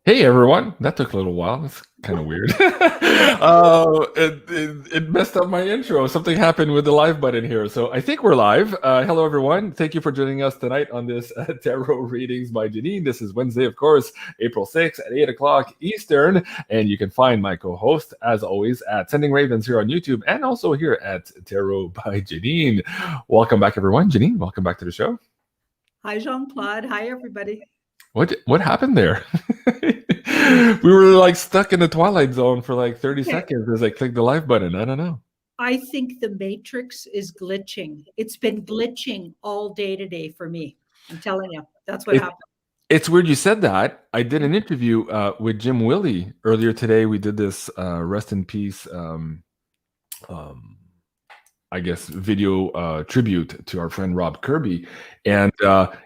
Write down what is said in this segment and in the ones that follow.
Hey everyone, that took a little while. That's kind of weird. It messed up my intro. Something happened with the live button here. So I think we're live. Hello everyone. Thank you for joining us tonight on this Tarot Readings by Janine. This is Wednesday, of course, April 6th at 8 o'clock Eastern. And you can find my co-host, as always, at Sending Ravens here on YouTube and also here at Tarot by Janine. Welcome back, everyone. Janine, welcome back to the show. Hi, Jean-Claude. Hi, everybody. What happened there? We were like stuck in the Twilight Zone for like 30 seconds as I clicked the live button. I don't know. I think the Matrix is glitching. It's been glitching all day today for me. I'm telling you, that's what happened. It's weird you said that. I did an interview with Jim Willie earlier today. We did this rest in peace I guess, video tribute to our friend Rob Kirby. And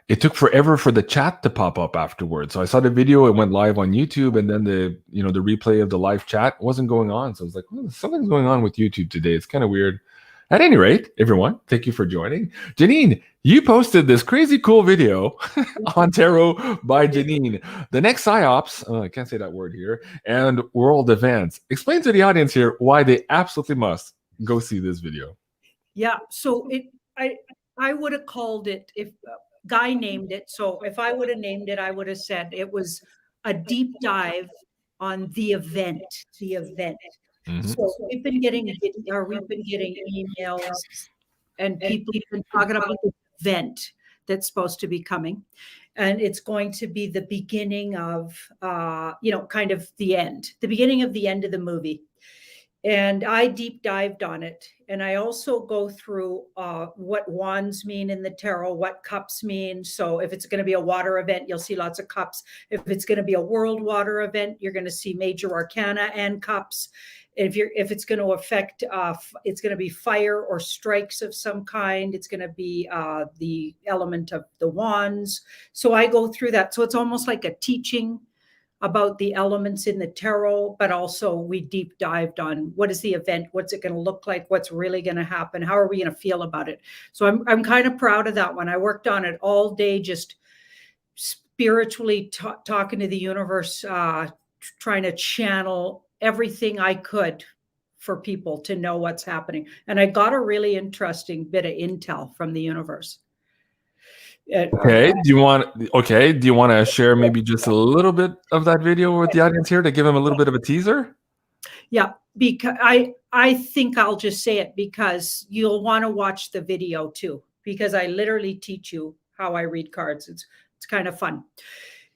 it took forever for the chat to pop up afterwards. So I saw the video, it went live on YouTube, and then the replay of the live chat wasn't going on. So I was like, oh, something's going on with YouTube today. It's kind of weird. At any rate, everyone, thank you for joining. Janine, you posted this crazy cool video on Tarot by Janine. The next PSYOPs, I can't say that word here, and world events. Explain to the audience here why they absolutely must go see this video. Yeah, so I would have called it, if Guy named it, so if I would have named it, I would have said it was a deep dive on the event. Mm-hmm. So we've been getting emails and people have been talking about the event that's supposed to be coming. And it's going to be the beginning of, kind of the beginning of the end of the movie. And I deep dived on it. And I also go through what wands mean in the tarot, what cups mean. So if it's going to be a water event, you'll see lots of cups. If it's going to be a world water event, you're going to see major arcana and cups. If it's going to affect, it's going to be fire or strikes of some kind. It's going to be the element of the wands. So I go through that. So it's almost like a teaching about the elements in the tarot, but also we deep dived on what is the event, what's it going to look like, what's really going to happen, how are we going to feel about it. So I'm kind of proud of that one. I worked on it all day, just spiritually talking to the universe, trying to channel everything I could for people to know what's happening. And I got a really interesting bit of intel from the universe. Okay. Do you want to share maybe just a little bit of that video with the audience here to give them a little bit of a teaser? Yeah, because I think I'll just say it because you'll want to watch the video too, because I literally teach you how I read cards. It's kind of fun.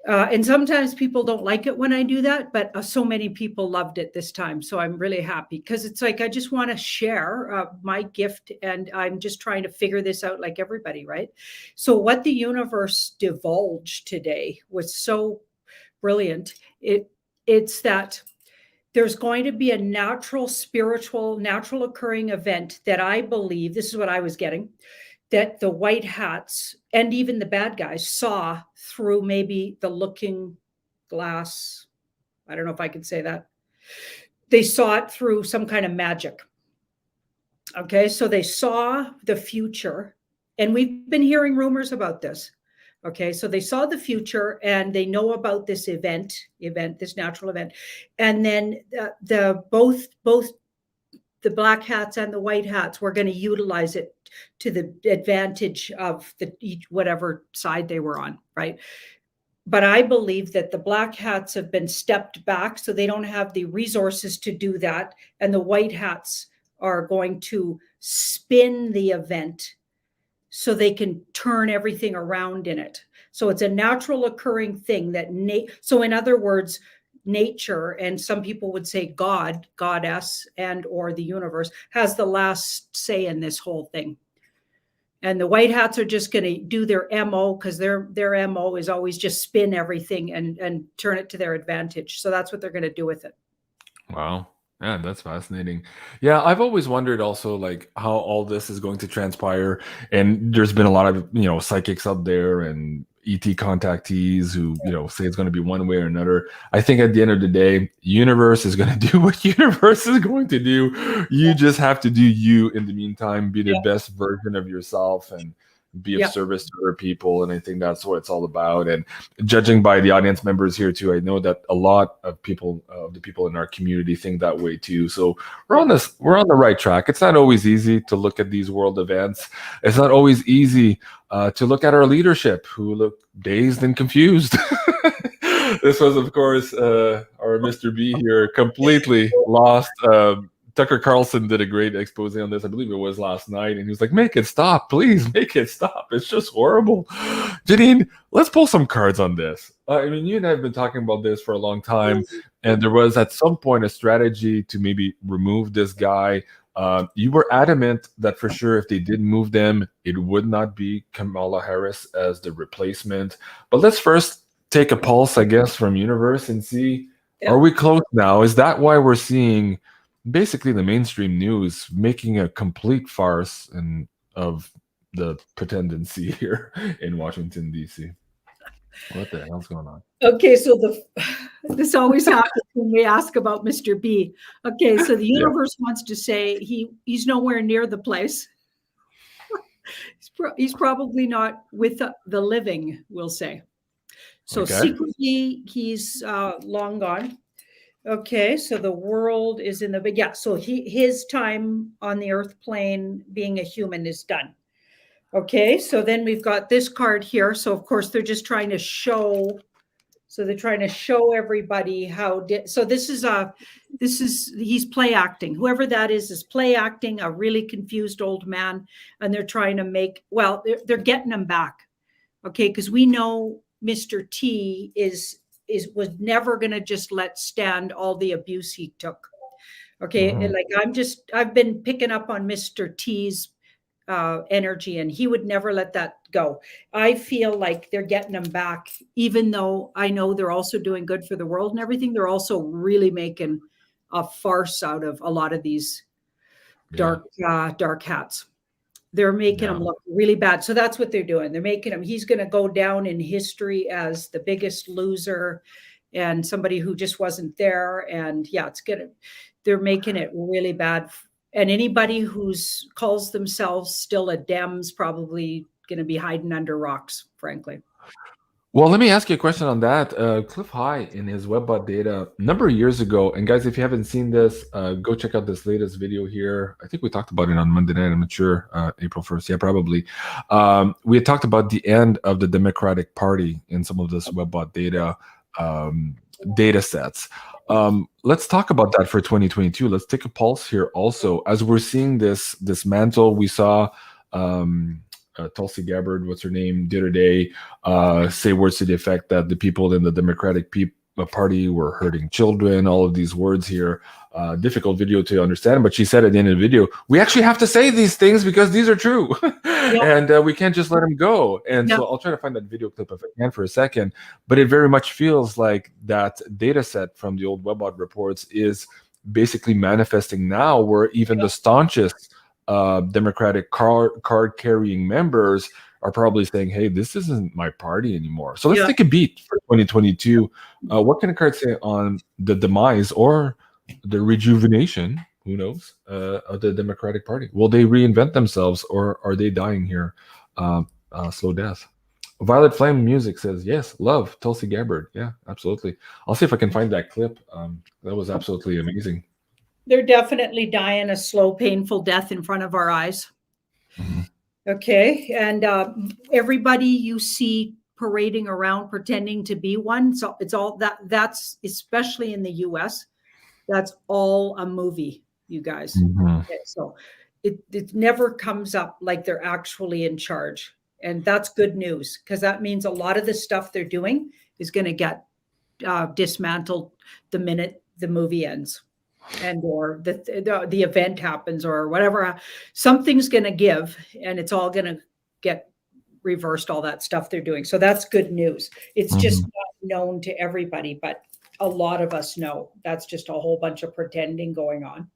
And sometimes people don't like it when I do that, but so many people loved it this time. So I'm really happy because it's like, I just want to share my gift, and I'm just trying to figure this out like everybody, right? So what the universe divulged today was so brilliant. It's that there's going to be a natural occurring event that I believe, this is what I was getting, that the white hats and even the bad guys saw through maybe the looking glass. I don't know if I could say that. They saw it through some kind of magic. Okay, so they saw the future, and we've been hearing rumors about this. Okay, so they saw the future and they know about this this natural event. And then both the black hats and the white hats were going to utilize it to the advantage of whatever side they were on, right? But I believe that the black hats have been stepped back, so they don't have the resources to do that. And the white hats are going to spin the event so they can turn everything around in it. So it's a natural occurring thing that, so in other words, nature, and some people would say God, goddess, and or the universe has the last say in this whole thing. And the white hats are just going to do their MO, because their MO is always just spin everything and turn it to their advantage. So that's what they're going to do with it. Wow. Yeah, that's fascinating. Yeah, I've always wondered also like how all this is going to transpire. And there's been a lot of, psychics out there and ET contactees who, say it's going to be one way or another. I think at the end of the day, universe is going to do what universe is going to do. You just have to do you in the meantime, be the best version of yourself. And be of service to other people, and I think that's what it's all about. And judging by the audience members here too, I know that a lot of people, the people in our community, think that way too. So we're on the right track. It's not always easy to look at these world events. It's not always easy to look at our leadership, who look dazed and confused. This was, of course, our Mr. B here, completely lost. Tucker Carlson did a great expose on this. I believe it was last night. And he was like, make it stop. Please make it stop. It's just horrible. Janine, let's pull some cards on this. I mean, you and I have been talking about this for a long time. And there was at some point a strategy to maybe remove this guy. You were adamant that for sure if they did move them, it would not be Kamala Harris as the replacement. But let's first take a pulse, I guess, from universe and see, are we close now? Is that why we're seeing basically the mainstream news making a complete farce of the pretendency here in Washington, D.C.? What the hell's going on? Okay, so this always happens when we ask about Mr. B. Okay, so the universe wants to say he's nowhere near the place. He's probably not with the living, we'll say. So secretly, he's long gone. Okay, so the world is in the so his time on the earth plane being a human is done. Okay, so then we've got this card here. So of course they're just trying to show. So they're trying to show everybody how. So he's play acting. Whoever that is play acting. A really confused old man, and they're trying to make. Well, they're getting him back. Okay, because we know Mr. T was never going to just let stand all the abuse he took. Okay. And like, I've been picking up on Mr. T's energy, and he would never let that go. I feel like they're getting him back, even though I know they're also doing good for the world and everything. They're also really making a farce out of a lot of these dark hats. They're making him look really bad. So that's what they're doing. They're making him, he's going to go down in history as the biggest loser and somebody who just wasn't there. And they're making it really bad. And anybody who's calls themselves still a Dem's probably going to be hiding under rocks, frankly. Well, let me ask you a question on that. Cliff High in his WebBot data a number of years ago, and guys, if you haven't seen this, go check out this latest video here. I think we talked about it on Monday night. I'm not sure, April 1st. Yeah, probably. We had talked about the end of the Democratic Party in some of this WebBot data sets. Let's talk about that for 2022. Let's take a pulse here also. As we're seeing this mantle, we saw Tulsi Gabbard, what's her name, the other day, say words to the effect that the people in the Democratic Party were hurting children, all of these words here. Difficult video to understand, but she said at the end of the video, we actually have to say these things because these are true. And we can't just let them go. And so I'll try to find that video clip if I can for a second. But it very much feels like that data set from the old WebBot reports is basically manifesting now, where even the staunchest Democratic card-carrying members are probably saying, hey, this isn't my party anymore. So let's take a beat for 2022. What can a card say on the demise or the rejuvenation, who knows, of the Democratic Party? Will they reinvent themselves, or are they dying here slow death? Violet Flame Music says, yes, love Tulsi Gabbard. Yeah, absolutely. I'll see if I can find that clip. That was absolutely amazing. They're definitely dying a slow, painful death in front of our eyes. Okay. And everybody you see parading around pretending to be one. So it's all that's especially in the US, that's all a movie, you guys. Okay, so it never comes up like they're actually in charge. And that's good news, because that means a lot of the stuff they're doing is going to get dismantled the minute the movie ends. And or the event happens or whatever, something's going to give, and it's all going to get reversed, all that stuff they're doing. So that's good news. It's just not known to everybody, but a lot of us know. That's just a whole bunch of pretending going on,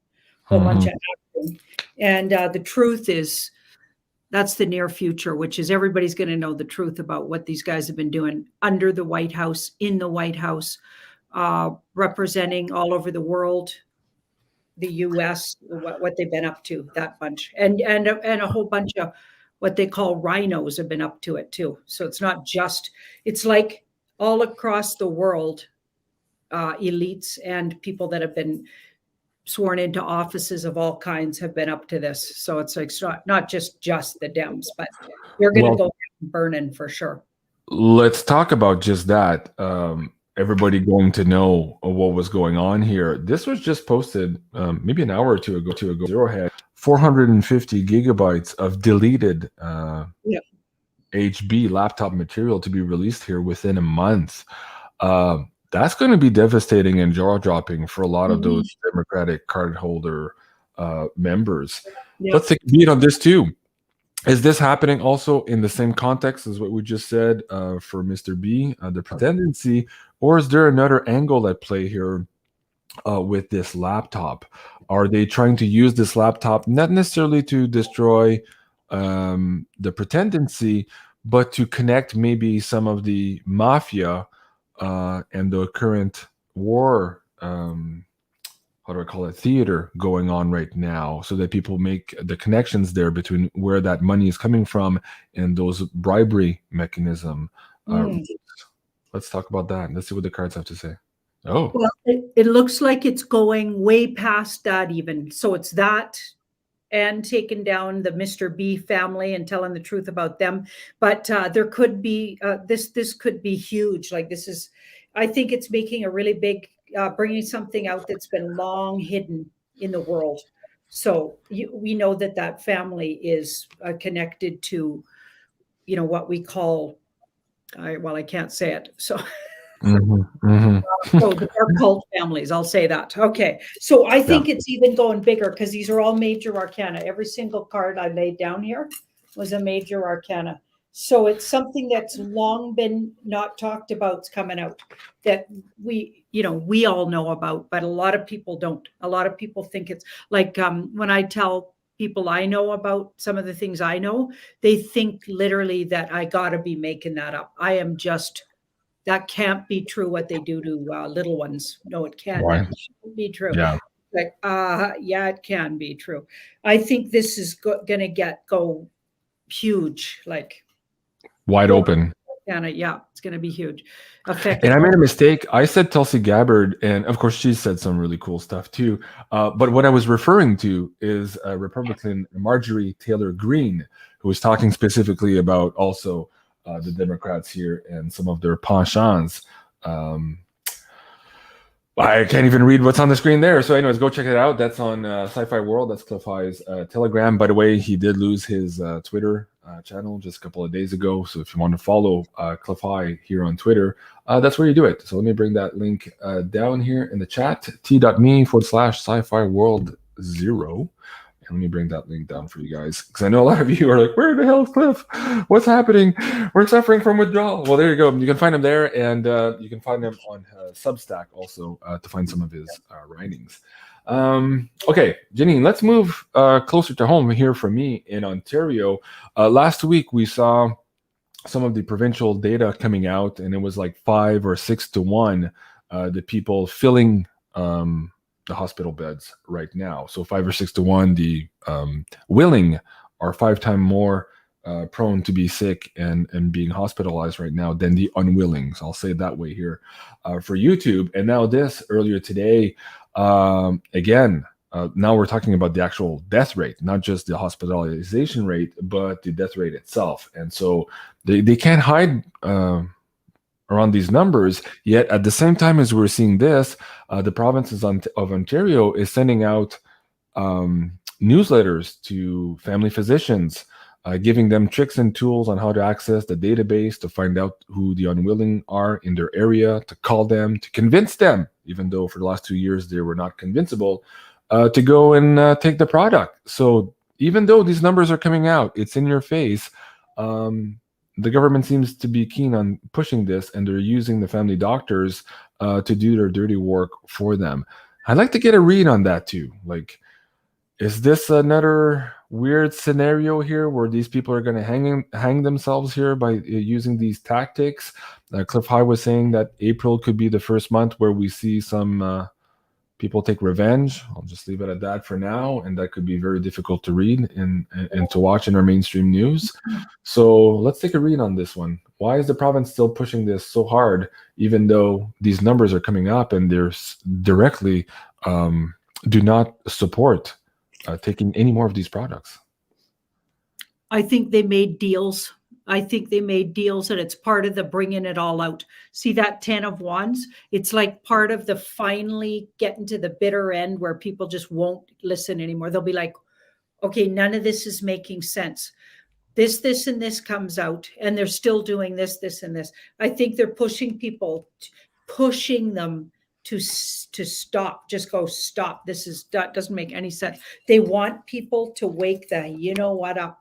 a whole bunch of acting. And the truth is, that's the near future, which is everybody's going to know the truth about what these guys have been doing under the White House, in the White House, representing all over the world, the U.S., what they've been up to, that bunch, and a whole bunch of what they call rhinos have been up to it too. So it's not just, it's like all across the world, elites and people that have been sworn into offices of all kinds have been up to this. So it's like not just the Dems, but they're going to go burning for sure. Let's talk about just that. Everybody going to know what was going on here. This was just posted maybe an hour or two ago. Zero had 450 gigabytes of deleted HB laptop material to be released here within a month. That's going to be devastating and jaw-dropping for a lot of those Democratic cardholder members. Let's take a beat on this too. Is this happening also in the same context as what we just said for Mr. B, the pretendency, or is there another angle at play here with this laptop? Are they trying to use this laptop not necessarily to destroy the pretendency, but to connect maybe some of the mafia and the current war, how do I call it, theater going on right now, so that people make the connections there between where that money is coming from and those bribery mechanism. Let's talk about that. Let's see what the cards have to say. Oh, well, it looks like it's going way past that even. So it's that and taking down the Mr. B family and telling the truth about them. But there could be, this could be huge. Like this is, I think it's making a really big, bringing something out that's been long hidden in the world. So we know that family is connected to, what we call, I can't say it. So, so the occult families, I'll say that. Okay. So I think it's even going bigger because these are all major arcana. Every single card I laid down here was a major arcana. So it's something that's long been not talked about. It's coming out that we all know about, but a lot of people don't. A lot of people think it's like when I tell people I know about some of the things I know, they think literally that I got to be making that up. I am just, that can't be true what they do to little ones. No, it can't. Right. That shouldn't be true. Yeah. Like, yeah, it can be true. I think this is going to go huge, like wide open. Yeah, it's going to be huge. And I made a mistake. I said Tulsi Gabbard, and of course she said some really cool stuff too. But what I was referring to is Republican Marjorie Taylor Greene, who was talking specifically about also the Democrats here and some of their penchants. I can't even read what's on the screen there. So anyways, go check it out. That's on Sci-Fi World. That's Cliff High's Telegram. By the way, he did lose his Twitter channel just a couple of days ago. So if you want to follow Cliff High here on Twitter, that's where you do it. So let me bring that link down here in the chat, t.me/Sci-Fi World 0. Let me bring that link down for you guys, because I know a lot of you are like, where the hell is Cliff? What's happening? We're suffering from withdrawal. Well, there you go. You can find him there, and you can find him on Substack also to find some of his writings. Okay, Janine, let's move closer to home here for me in Ontario. Last week, we saw some of the provincial data coming out, and it was like 5 or 6 to 1, the people filling the hospital beds right now. So 5 or 6 to 1, the willing are 5 times more prone to be sick and being hospitalized right now than the unwilling. So I'll say it that way here for YouTube. And now this earlier today, again, now we're talking about the actual death rate, not just the hospitalization rate, but the death rate itself. And so they can't hide around these numbers, yet at the same time as we're seeing this, the provinces of Ontario is sending out newsletters to family physicians, giving them tricks and tools on how to access the database to find out who the unwilling are in their area, to call them, to convince them, even though for the last 2 years they were not convincible, to go and take the product. So even though these numbers are coming out, it's in your face, the government seems to be keen on pushing this, and they're using the family doctors to do their dirty work for them. I'd like to get a read on that too. Like, is this another weird scenario here where these people are going to hang themselves here by using these tactics? Cliff High was saying that April could be the first month where we see some people take revenge. I'll just leave it at that for now, and that could be very difficult to read and to watch in our mainstream news. So let's take a read on this one. Why is the province still pushing this so hard, even though these numbers are coming up and they're directly do not support taking any more of these products? I think they made deals. I think they made deals, and it's part of the bringing it all out. See that 10 of Wands? It's like part of the finally getting to the bitter end where people just won't listen anymore. They'll be like, okay, none of this is making sense. This, and this comes out, and they're still doing this, and this. I think they're pushing people, pushing them to stop. Just go, stop. That doesn't make any sense. They want people to wake the, you know what, up.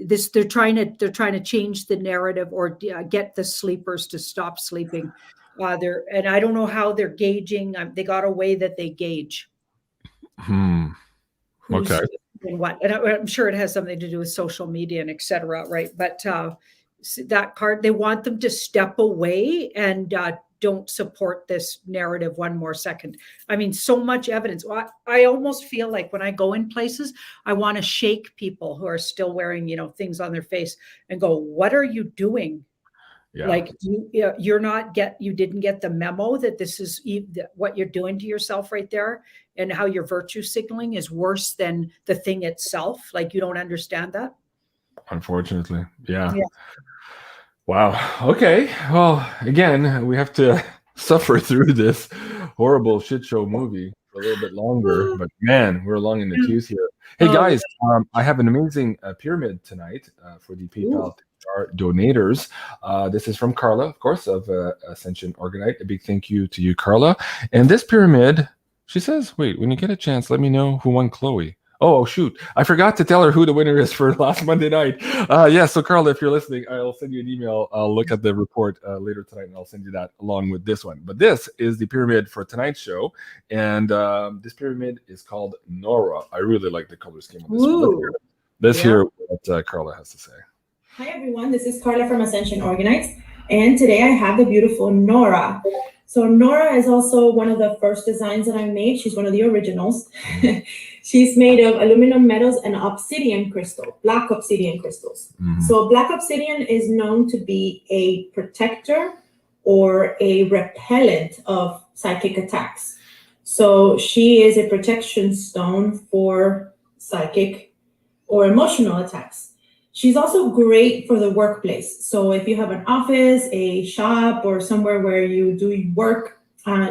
They're trying to change the narrative or get the sleepers to stop sleeping. And I don't know how they're gauging. They got a way that they gauge. Okay. And what? And I'm sure it has something to do with social media and etc. Right? But that card, they want them to step away and don't support this narrative one more second. I mean, so much evidence. I almost feel like when I go in places, I want to shake people who are still wearing, things on their face and go, what are you doing? Yeah. Like you didn't get the memo that this is what you're doing to yourself right there, and how your virtue signaling is worse than the thing itself. Like you don't understand that. Unfortunately. Yeah. Wow. Okay. Well, again, we have to suffer through this horrible shit show movie for a little bit longer, but man, we're long in the tooth here. Hey guys, I have an amazing pyramid tonight for the PayPal donators. This is from Carla, of course, of Ascension Organite. A big thank you to you, Carla. And this pyramid, she says, wait, when you get a chance, let me know who won Chloe. Oh, shoot. I forgot to tell her who the winner is for last Monday night. Yeah, so Carla, if you're listening, I'll send you an email. I'll look at the report later tonight, and I'll send you that along with this one. But this is the pyramid for tonight's show, and this pyramid is called Nora. I really like the color scheme of this one. Let's hear what Carla has to say. Hi, everyone. This is Carla from Ascension Organites, and today I have the beautiful Nora. So Nora is also one of the first designs that I made. She's one of the originals. She's made of aluminum metals and obsidian crystal, black obsidian crystals. So black obsidian is known to be a protector or a repellent of psychic attacks. So she is a protection stone for psychic or emotional attacks. She's also great for the workplace. So if you have an office, a shop, or somewhere where you do work,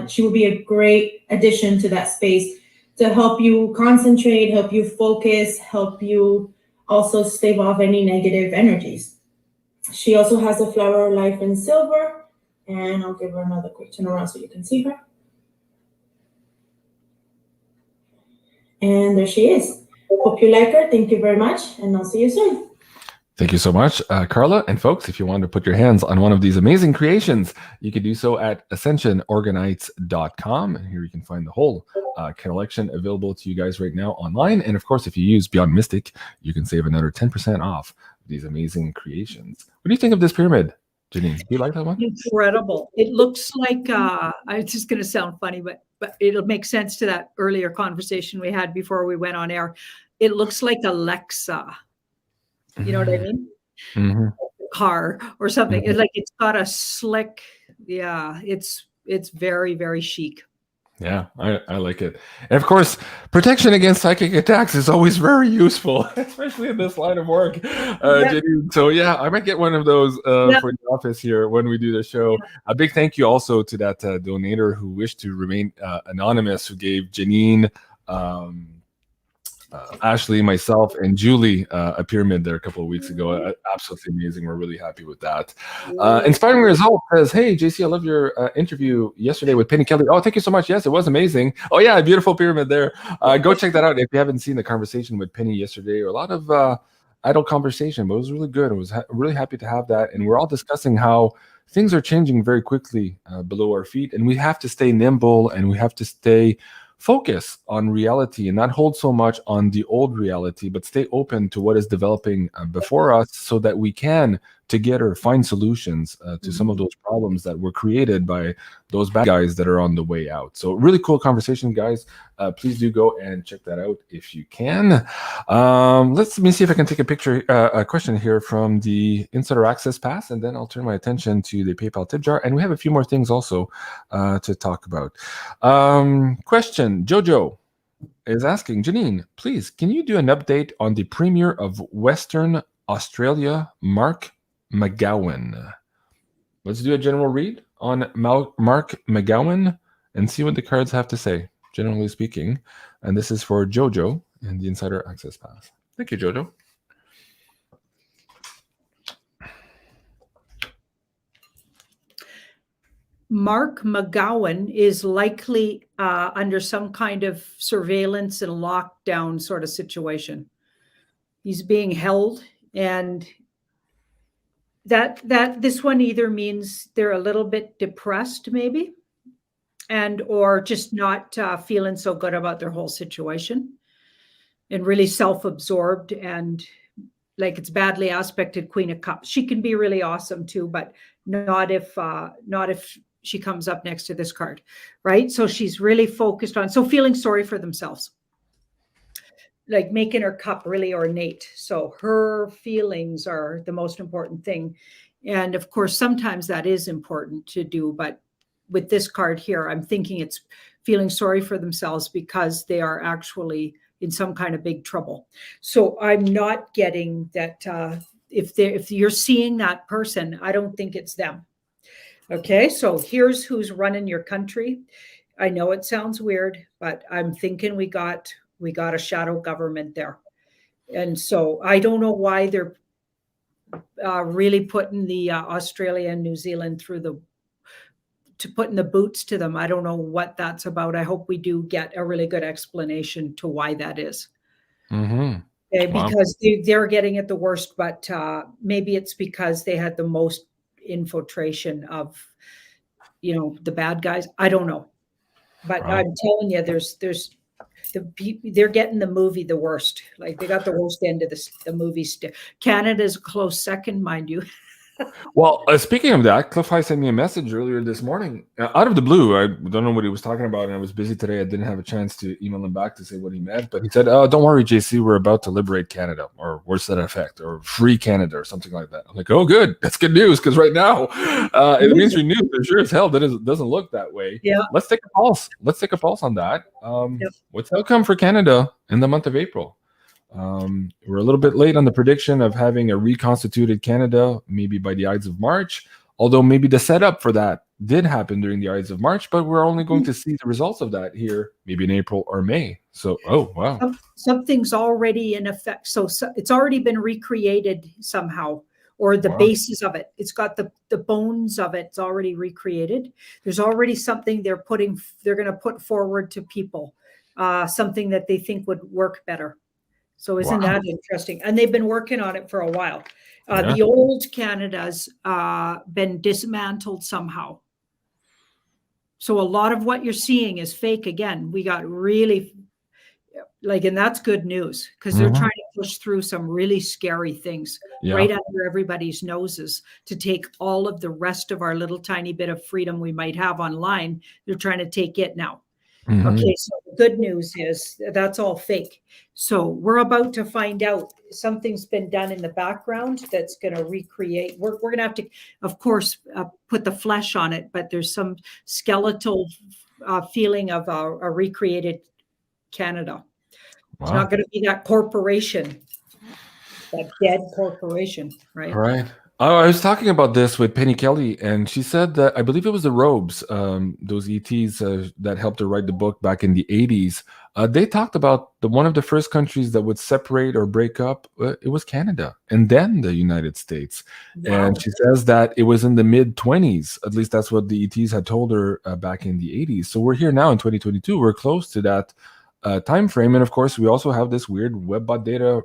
she will be a great addition to that space to help you concentrate, help you focus, help you also stave off any negative energies. She also has a flower of life in silver, and I'll give her another quick turn around so you can see her. And there she is. Hope you like her. Thank you very much, and I'll see you soon. Thank you so much, Carla. And folks, if you want to put your hands on one of these amazing creations, you can do so at ascensionorganites.com. And here you can find the whole collection available to you guys right now online. And of course, if you use BeyondMystic, you can save another 10% off these amazing creations. What do you think of this pyramid, Janine? Do you like that one? Incredible. It looks like, it's just going to sound funny, but it'll make sense to that earlier conversation we had before we went on air. It looks like Alexa. You know what I mean? Car or something. It's like it's got a slick, it's very, very chic. Yeah, I like it. And of course, protection against psychic attacks is always very useful, especially in this line of work. So yeah, I might get one of those for the office here when we do the show. A big thank you also to that donator who wished to remain anonymous, who gave Janine, Ashley, myself, and Julie a pyramid there a couple of weeks ago. Absolutely amazing. We're really happy with that. Inspiring Result says, hey, JC, I love your interview yesterday with Penny Kelly. Oh, thank you so much. Yes, it was amazing. Oh, yeah, a beautiful pyramid there. Go check that out if you haven't seen the conversation with Penny yesterday. A lot of adult conversation, but it was really good. I was really happy to have that. And we're all discussing how things are changing very quickly below our feet, and we have to stay nimble, and we have to stay focus on reality and not hold so much on the old reality, but stay open to what is developing before us so that we can together find solutions to some of those problems that were created by those bad guys that are on the way out. So really cool conversation, guys. Please do go and check that out if you can. Let me see if I can take a question here from the Insider Access Pass, and then I'll turn my attention to the PayPal tip jar. And we have a few more things also to talk about. Question, Jojo is asking, Janine, please, can you do an update on the Premier of Western Australia, Mark McGowan? Let's do a general read on Mark McGowan and see what the cards have to say, generally speaking. And this is for Jojo and the Insider Access Pass. Thank you, Jojo. Mark McGowan is likely under some kind of surveillance and lockdown sort of situation. He's being held, and that this one either means they're a little bit depressed, maybe, and or just not feeling so good about their whole situation, and really self-absorbed, and like it's badly aspected Queen of Cups. She can be really awesome too, but not if she comes up next to this card, right? So she's really focused on, so feeling sorry for themselves, like making her cup really ornate. So her feelings are the most important thing. And of course, sometimes that is important to do, but with this card here, I'm thinking it's feeling sorry for themselves because they are actually in some kind of big trouble. So I'm not getting that if you're seeing that person, I don't think it's them. Okay, so here's who's running your country. I know it sounds weird, but I'm thinking we got a shadow government there. And so I don't know why they're really putting the Australia and New Zealand putting the boots to them. I don't know what that's about. I hope we do get a really good explanation to why that is. Okay, wow. Because they're getting it the worst, but maybe it's because they had the most infiltration of, the bad guys. I don't know, but wow. I'm telling you, they're getting the movie the worst. Like they got the worst end of the movie. Canada's a close second, mind you. Well, speaking of that, Cliff High sent me a message earlier this morning, out of the blue. I don't know what he was talking about, and I was busy today. I didn't have a chance to email him back to say what he meant, but he said, "Oh, don't worry, JC, we're about to liberate Canada," or words to that effect, or free Canada, or something like that. I'm like, "Oh, good, that's good news," because right now, it means news. For sure as hell that it doesn't look that way. Yeah. Let's take a pulse. Let's take a pulse on that. What's the outcome for Canada in the month of April? We're a little bit late on the prediction of having a reconstituted Canada, maybe by the Ides of March, although maybe the setup for that did happen during the Ides of March, but we're only going to see the results of that here, maybe in April or May. So, oh, wow. Something's already in effect. So it's already been recreated somehow, or the basis of it. It's got the bones of it. It's already recreated. There's already something they're going to put forward to people, something that they think would work better. So isn't that interesting? And they've been working on it for a while. The old Canada's been dismantled somehow. So a lot of what you're seeing is fake again. We got really, and that's good news, because they're trying to push through some really scary things right under everybody's noses to take all of the rest of our little tiny bit of freedom we might have online. They're trying to take it now. Okay, so the good news is that's all fake. So we're about to find out something's been done in the background that's going to recreate. We're going to have to, of course, put the flesh on it, but there's some skeletal feeling of a recreated Canada. Wow. It's not going to be that corporation, that dead corporation, right? Right. Oh, I was talking about this with Penny Kelly, and she said that I believe it was the Robes, those ETs that helped her write the book back in the 80s. They talked about one of the first countries that would separate or break up. It was Canada, and then the United States. Wow. And she says that it was in the mid-20s. At least that's what the ETs had told her back in the 80s. So we're here now in 2022. We're close to that time frame, and of course, we also have this weird WebBot data.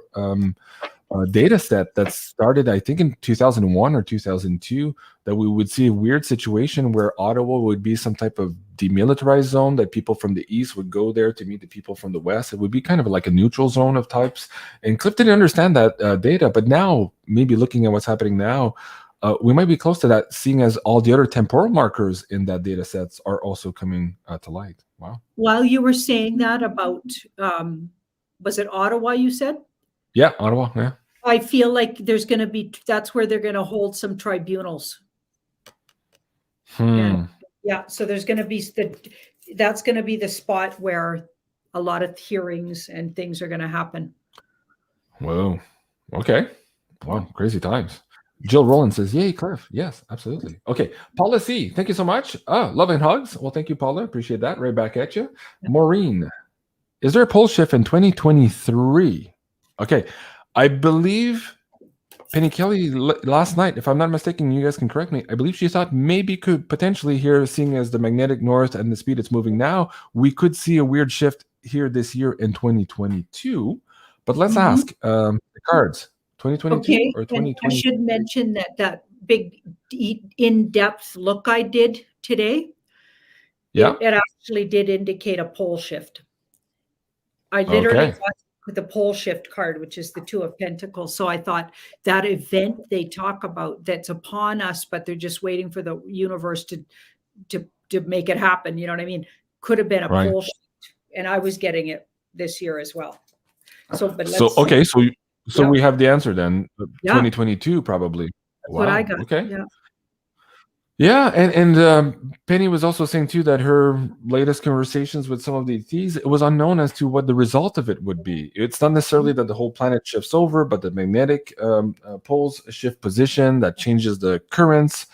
Data set that started, I think, in 2001 or 2002, that we would see a weird situation where Ottawa would be some type of demilitarized zone that people from the east would go there to meet the people from the west. It would be kind of like a neutral zone of types. And Cliff didn't understand that data, but now, maybe looking at what's happening now, we might be close to that, seeing as all the other temporal markers in that data sets are also coming to light. Wow. While you were saying that about, was it Ottawa you said? Yeah, Ottawa, yeah. I feel like there's going to be, that's where they're going to hold some tribunals. And yeah, so there's going to be, that's going to be the spot where a lot of hearings and things are going to happen. Whoa. Okay. Wow. Crazy times. Jill Rowland says, yay, Cliff. Yes, absolutely. Okay. Paula C., thank you so much. Love and hugs. Well, thank you, Paula. Appreciate that. Right back at you. Maureen, is there a pole shift in 2023? Okay. I believe Penny Kelly last night, if I'm not mistaken, you guys can correct me, I believe she thought maybe could potentially here, seeing as the magnetic north and the speed it's moving now, we could see a weird shift here this year in 2022. But let's ask the cards, 2022 or 2020? I should mention that big in-depth look I did today. Yeah, it actually did indicate a pole shift. I literally got the pole shift card, which is the Two of Pentacles. So I thought that event they talk about that's upon us, but they're just waiting for the universe to make it happen. You know what I mean? Could have been a pole shift, and I was getting it this year as well. So we have the answer then. 2022 probably. That's what I got. Okay. Yeah, and Penny was also saying too that her latest conversations with some of the ETs, it was unknown as to what the result of it would be. It's not necessarily that the whole planet shifts over, but the magnetic poles shift position, that changes the currents,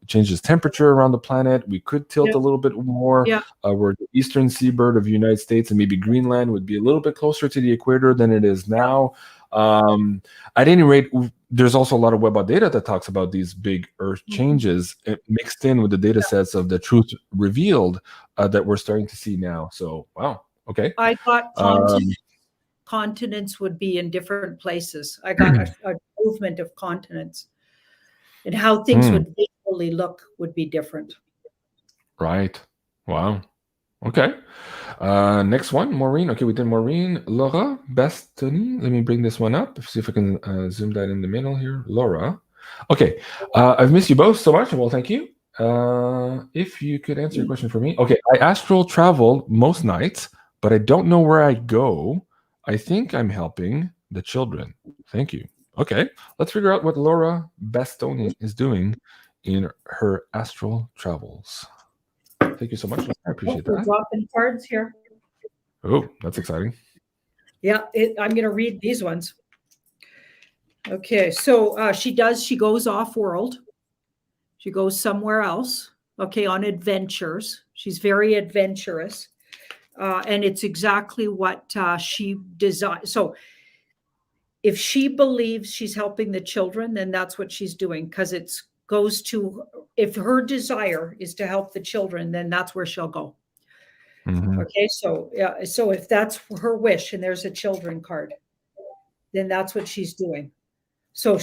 changes temperature around the planet. We could tilt a little bit more where the eastern seaboard of the United States and maybe Greenland would be a little bit closer to the equator than it is now. At any rate, there's also a lot of web data that talks about these big Earth changes mixed in with the data sets of the truth revealed that we're starting to see now. So, wow. Okay. I thought continents would be in different places. I got a movement of continents, and how things would visually look would be different. Right. Wow. Okay. Next one, Maureen. Okay, we did Maureen. Laura Bastoni. Let me bring this one up. See if I can zoom that in the middle here. Laura. Okay. I've missed you both so much. Well, thank you. If you could answer your question for me. Okay. I astral travel most nights, but I don't know where I go. I think I'm helping the children. Thank you. Okay. Let's figure out what Laura Bastoni is doing in her astral travels. Thank you so much. I appreciate that. We're dropping cards here. Oh, that's exciting. Yeah, I'm going to read these ones. Okay, so she goes off-world. She goes somewhere else, okay, on adventures. She's very adventurous. And it's exactly what she desires. So if she believes she's helping the children, then that's what she's doing, because it's goes to, if her desire is to help the children, then that's where she'll go. Okay, so so if that's her wish and there's a children card, then that's what she's doing. So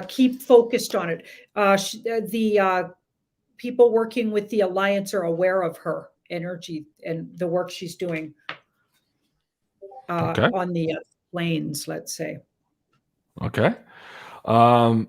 keep focused on it. The people working with the alliance are aware of her energy and the work she's doing on the planes, let's say. Okay. So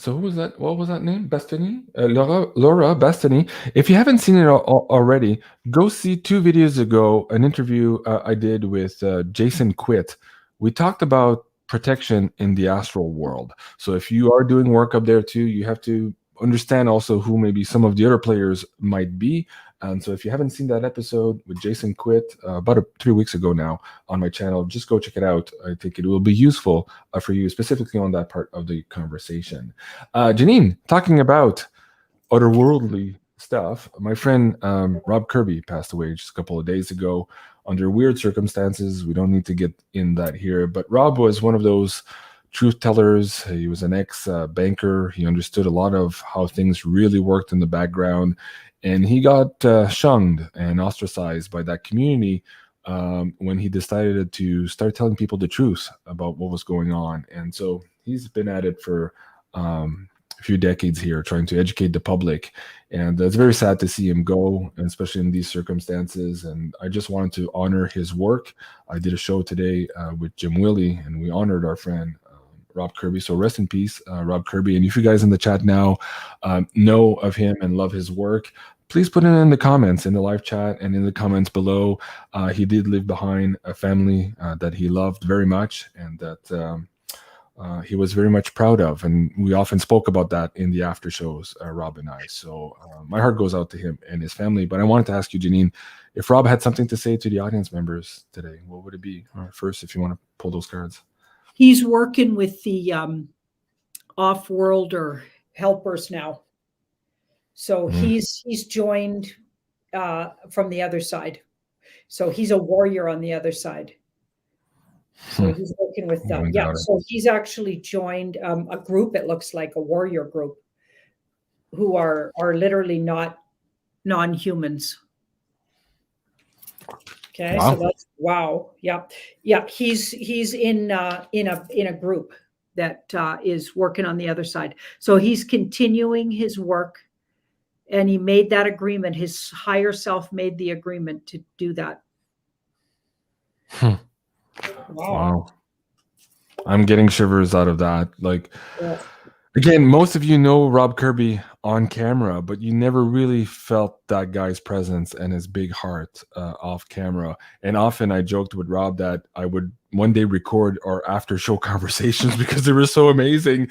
who was that? What was that name? Bastoni? Laura Bastoni. If you haven't seen it already, go see 2 videos ago, an interview I did with Jason Quitt. We talked about protection in the astral world. So if you are doing work up there too, you have to understand also who maybe some of the other players might be. And so if you haven't seen that episode with Jason Quitt about 3 weeks ago now on my channel, just go check it out. I think it will be useful for you, specifically on that part of the conversation. Janine, talking about otherworldly stuff, my friend Rob Kirby passed away just a couple of days ago under weird circumstances. We don't need to get in that here, but Rob was one of those truth tellers. He was an ex-banker. He understood a lot of how things really worked in the background. And he got shunned and ostracized by that community when he decided to start telling people the truth about what was going on. And so he's been at it for few decades here, trying to educate the public. And it's very sad to see him go, and especially in these circumstances. And I just wanted to honor his work. I did a show today with Jim Willie, and we honored our friend Rob Kirby. So rest in peace, Rob Kirby. And if you guys in the chat now know of him and love his work, please put it in the comments, in the live chat, and in the comments below. He did leave behind a family that he loved very much, and that he was very much proud of. And we often spoke about that in the after shows, Rob and I. So my heart goes out to him and his family. But I wanted to ask you, Janine, if Rob had something to say to the audience members today, what would it be? First, if you want to pull those cards. He's working with the off-worlder helpers now. So he's joined from the other side. So he's a warrior on the other side. So he's working with them. Yeah. So he's actually joined a group. It looks like a warrior group who are literally not non-humans. Okay. Wow. So that's wow. Yeah. Yeah. He's in a group that is working on the other side. So he's continuing his work, and he made that agreement. His higher self made the agreement to do that. Wow. I'm getting shivers out of that. Like, again, most of you know Rob Kirby on camera, but you never really felt that guy's presence and his big heart off camera. And often I joked with Rob that I would one day record our after show conversations because they were so amazing.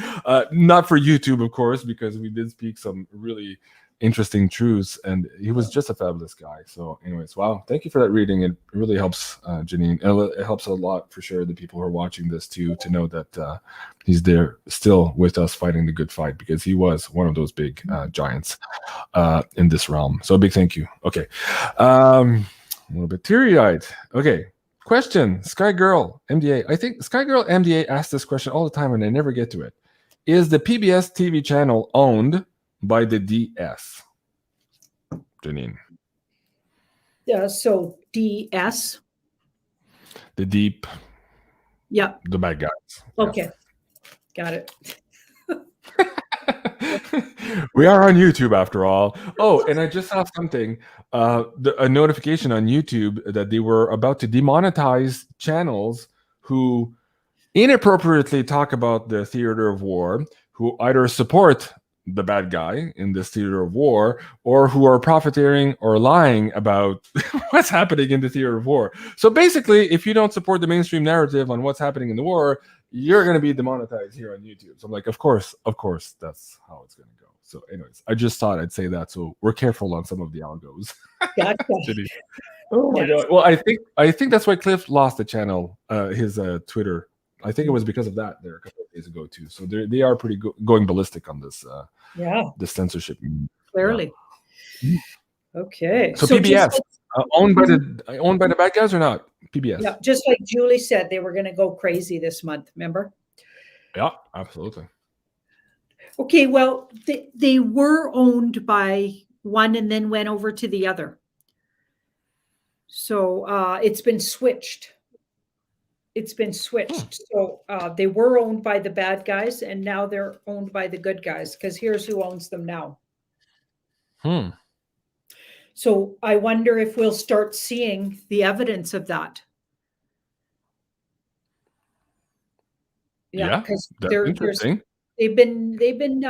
Not for YouTube, of course, because we did speak some really interesting truths, and he was just a fabulous guy. So anyways, wow, thank you for that reading. It really helps, Janine. It helps a lot for sure, the people who are watching this too, to know that he's there still with us fighting the good fight, because he was one of those big giants in this realm. So a big thank you. Okay, a little bit teary-eyed. Okay, question. Sky Girl MDA. I think Sky Girl MDA asks this question all the time and I never get to it. Is the PBS TV channel owned by the DS? Janine. Yeah, so DS. The deep. Yeah. The bad guys. Okay. Got it. We are on YouTube after all. Oh, and I just saw something, a notification on YouTube that they were about to demonetize channels who inappropriately talk about the theater of war, who either support the bad guy in this theater of war, or who are profiteering or lying about what's happening in the theater of war. So basically, if you don't support the mainstream narrative on what's happening in the war, you're going to be demonetized here on YouTube. So I'm like, of course, that's how it's going to go. So anyways, I just thought I'd say that. So we're careful on some of the algos. Gotcha. Oh my God. Well, I think that's why Cliff lost the channel, his Twitter. I think it was because of that there a couple of days ago too. So they are pretty going ballistic on this. This censorship. Clearly. Yeah. Okay. So PBS owned by the bad guys or not? PBS. Yeah, just like Julie said, they were going to go crazy this month. Remember? Yeah, absolutely. Okay. Well, they were owned by one and then went over to the other. So it's been switched. So they were owned by the bad guys, and now they're owned by the good guys, because here's who owns them now. So I wonder if we'll start seeing the evidence of that. Yeah, because they're interesting. They've been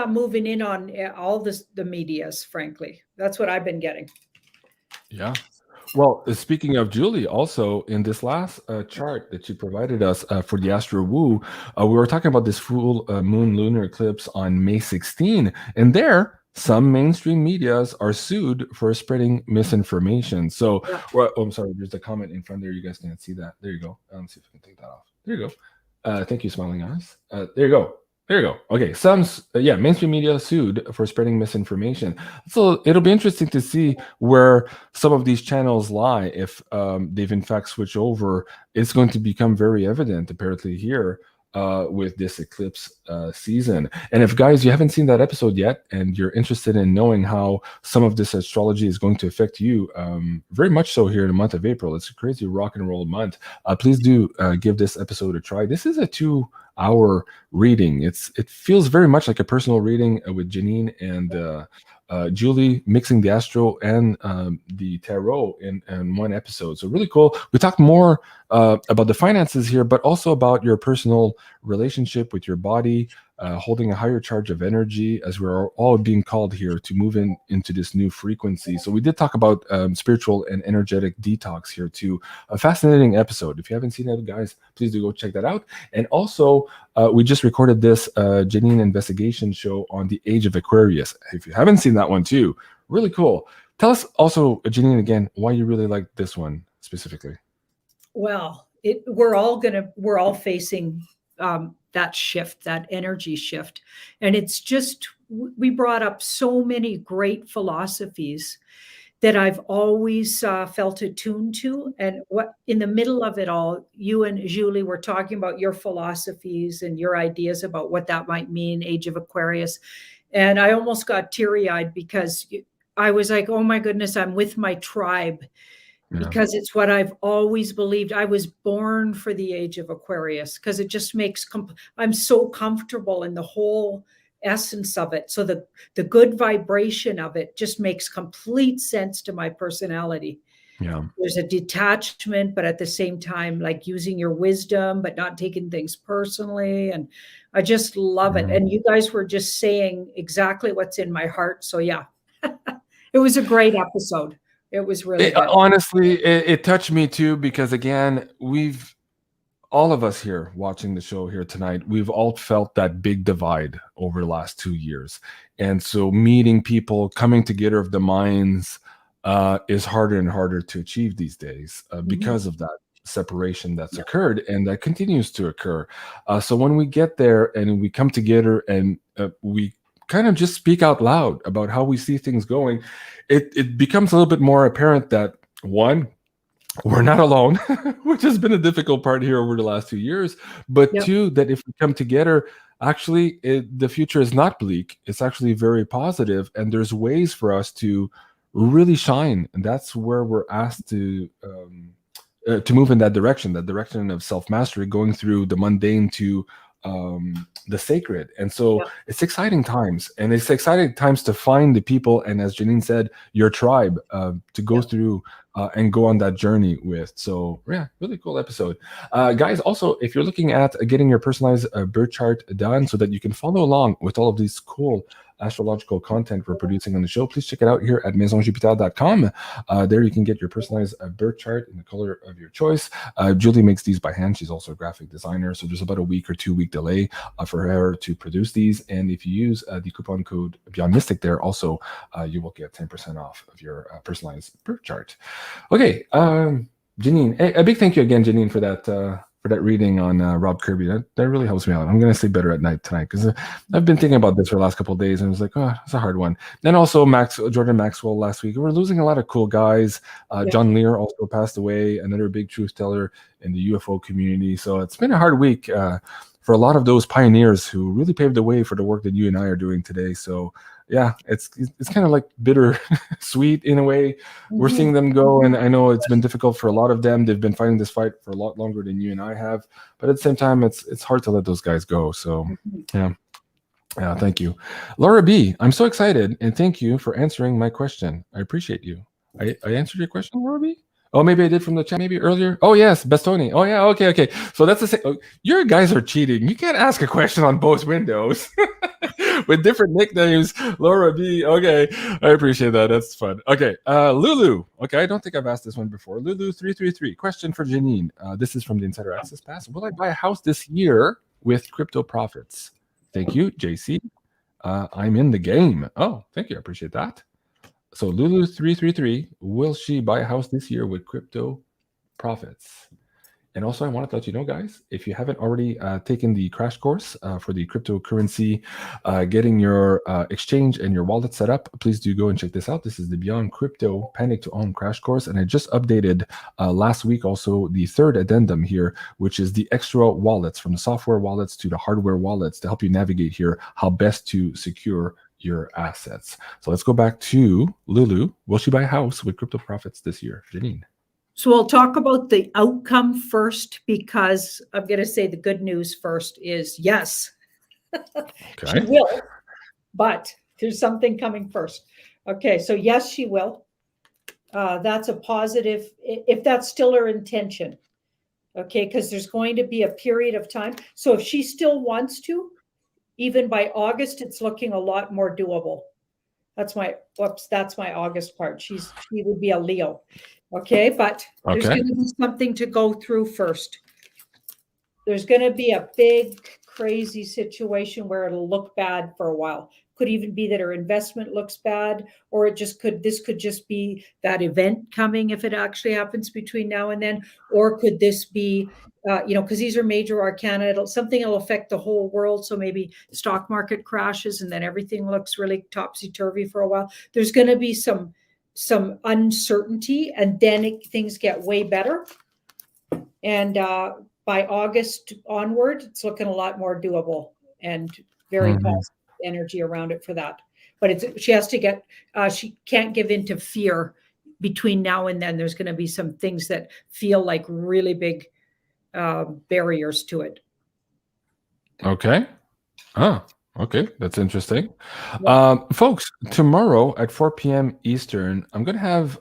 moving in on all the medias, frankly. That's what I've been getting. Yeah. Well, speaking of Julie, also in this last chart that she provided us for the Astro Woo, we were talking about this full moon lunar eclipse on May 16, and there some mainstream medias are sued for spreading misinformation. So, I'm sorry, there's a comment in front there. You guys can't see that. There you go. Let's see if we can take that off. There you go. Thank you, smiling eyes. There you go. There you go. Okay, mainstream media sued for spreading misinformation. So it'll be interesting to see where some of these channels lie. If they've in fact switched over, it's going to become very evident apparently here with this eclipse season. And if guys, you haven't seen that episode yet, and you're interested in knowing how some of this astrology is going to affect you, very much so here in the month of April. It's a crazy rock and roll month. Please do give this episode a try. This is a hour reading. It feels very much like a personal reading with Janine and Julie, mixing the astro and the tarot in one episode. So really cool. We talked more about the finances here, but also about your personal relationship with your body, holding a higher charge of energy, as we're all being called here to move into this new frequency. So we did talk about spiritual and energetic detox here too. A fascinating episode. If you haven't seen it, guys, please do go check that out. And also, we just recorded this Janine investigation show on the age of Aquarius. If you haven't seen that one too, really cool. Tell us also, Janine, again, why you really like this one specifically. Well, we're all facing that shift, that energy shift. And it's just, we brought up so many great philosophies that I've always felt attuned to. And what in the middle of it all, you and Julie were talking about your philosophies and your ideas about what that might mean, Age of Aquarius. And I almost got teary-eyed because I was like, oh my goodness, I'm with my tribe. Because it's what I've always believed. I was born for the age of Aquarius because it just makes, I'm so comfortable in the whole essence of it. So the good vibration of it just makes complete sense to my personality. Yeah. There's a detachment, but at the same time, like using your wisdom, but not taking things personally. And I just love it. And you guys were just saying exactly what's in my heart. So yeah, it was a great episode. It was really good. Honestly, it touched me too, because again, all of us here watching the show here tonight, we've all felt that big divide over the last 2 years. And so meeting people, coming together of the minds is harder and harder to achieve these days because of that separation that's occurred and that continues to occur. So when we get there and we come together and we kind of just speak out loud about how we see things going, it becomes a little bit more apparent that, one, we're not alone, which has been a difficult part here over the last 2 years, but two, that if we come together, actually the future is not bleak. It's actually very positive, and there's ways for us to really shine, and that's where we're asked to move in that direction of self-mastery, going through the mundane to the sacred. And so it's exciting times, and it's exciting times to find the people, and as Janine said, your tribe to go through and go on that journey with. So yeah, really cool episode. Guys, also, if you're looking at getting your personalized birth chart done so that you can follow along with all of these cool astrological content we're producing on the show, please check it out here at maisonjupiter.com. There you can get your personalized birth chart in the color of your choice. Julie makes these by hand. She's also a graphic designer, so there's about a week or 2 week delay for her to produce these. And if you use the coupon code BeyondMystic there, also you will get 10% off of your personalized birth chart. Okay, Janine, a big thank you again, Janine, for that reading on Rob Kirby. That really helps me out. I'm going to sleep better at night tonight, because I've been thinking about this for the last couple of days, and I was like, oh, it's a hard one. Then also Jordan Maxwell last week. We're losing a lot of cool guys. John Lear also passed away, another big truth teller in the UFO community. So it's been a hard week for a lot of those pioneers who really paved the way for the work that you and I are doing today. So yeah, it's kind of like bitter sweet in a way. We're seeing them go, and I know it's been difficult for a lot of them. They've been fighting this fight for a lot longer than you and I have, but at the same time, it's hard to let those guys go. So yeah, thank you, Laura B. I'm so excited, and thank you for answering my question. I appreciate you. I answered your question, Laura B. Oh, maybe I did from the chat, maybe earlier. Oh, yes, Bastoni. Oh, yeah, okay. So that's the same. Oh, your guys are cheating. You can't ask a question on both windows with different nicknames. Laura B. Okay, I appreciate that. That's fun. Okay, Lulu. Okay, I don't think I've asked this one before. Lulu333. Question for Janine. This is from the Insider Access Pass. Will I buy a house this year with crypto profits? Thank you, JC. I'm in the game. Oh, thank you. I appreciate that. So Lulu333, will she buy a house this year with crypto profits? And also, I want to let you know, guys, if you haven't already taken the crash course for the cryptocurrency, getting your exchange and your wallet set up, please do go and check this out. This is the Beyond Crypto Panic to Own crash course. And I just updated last week also the third addendum here, which is the extra wallets, from the software wallets to the hardware wallets, to help you navigate here how best to secure your assets. So let's go back to Lulu. Will she buy a house with crypto profits this year? Janine. So we'll talk about the outcome first, because I'm going to say the good news first is yes, she Okay. will, but there's something coming first. Okay, so yes, she will. That's a positive, if that's still her intention. Okay, because there's going to be a period of time. So if she still wants to, even by August, it's looking a lot more doable. That's my August part. She would be a Leo. Okay, but there's Okay. going to be something to go through first. There's going to be a big, crazy situation where it'll look bad for a while. Could even be that her investment looks bad, or this could just be that event coming if it actually happens between now and then, or could this be, because these are major arcana, something will affect the whole world. So maybe the stock market crashes and then everything looks really topsy-turvy for a while. There's going to be some uncertainty, and then things get way better. And by August onward, it's looking a lot more doable and very positive energy around it for that. But she has to get, she can't give in to fear between now and then. There's going to be some things that feel like really big barriers to it. Okay. Oh, okay. That's interesting. Yeah. Folks, tomorrow at 4 p.m. Eastern, I'm going to have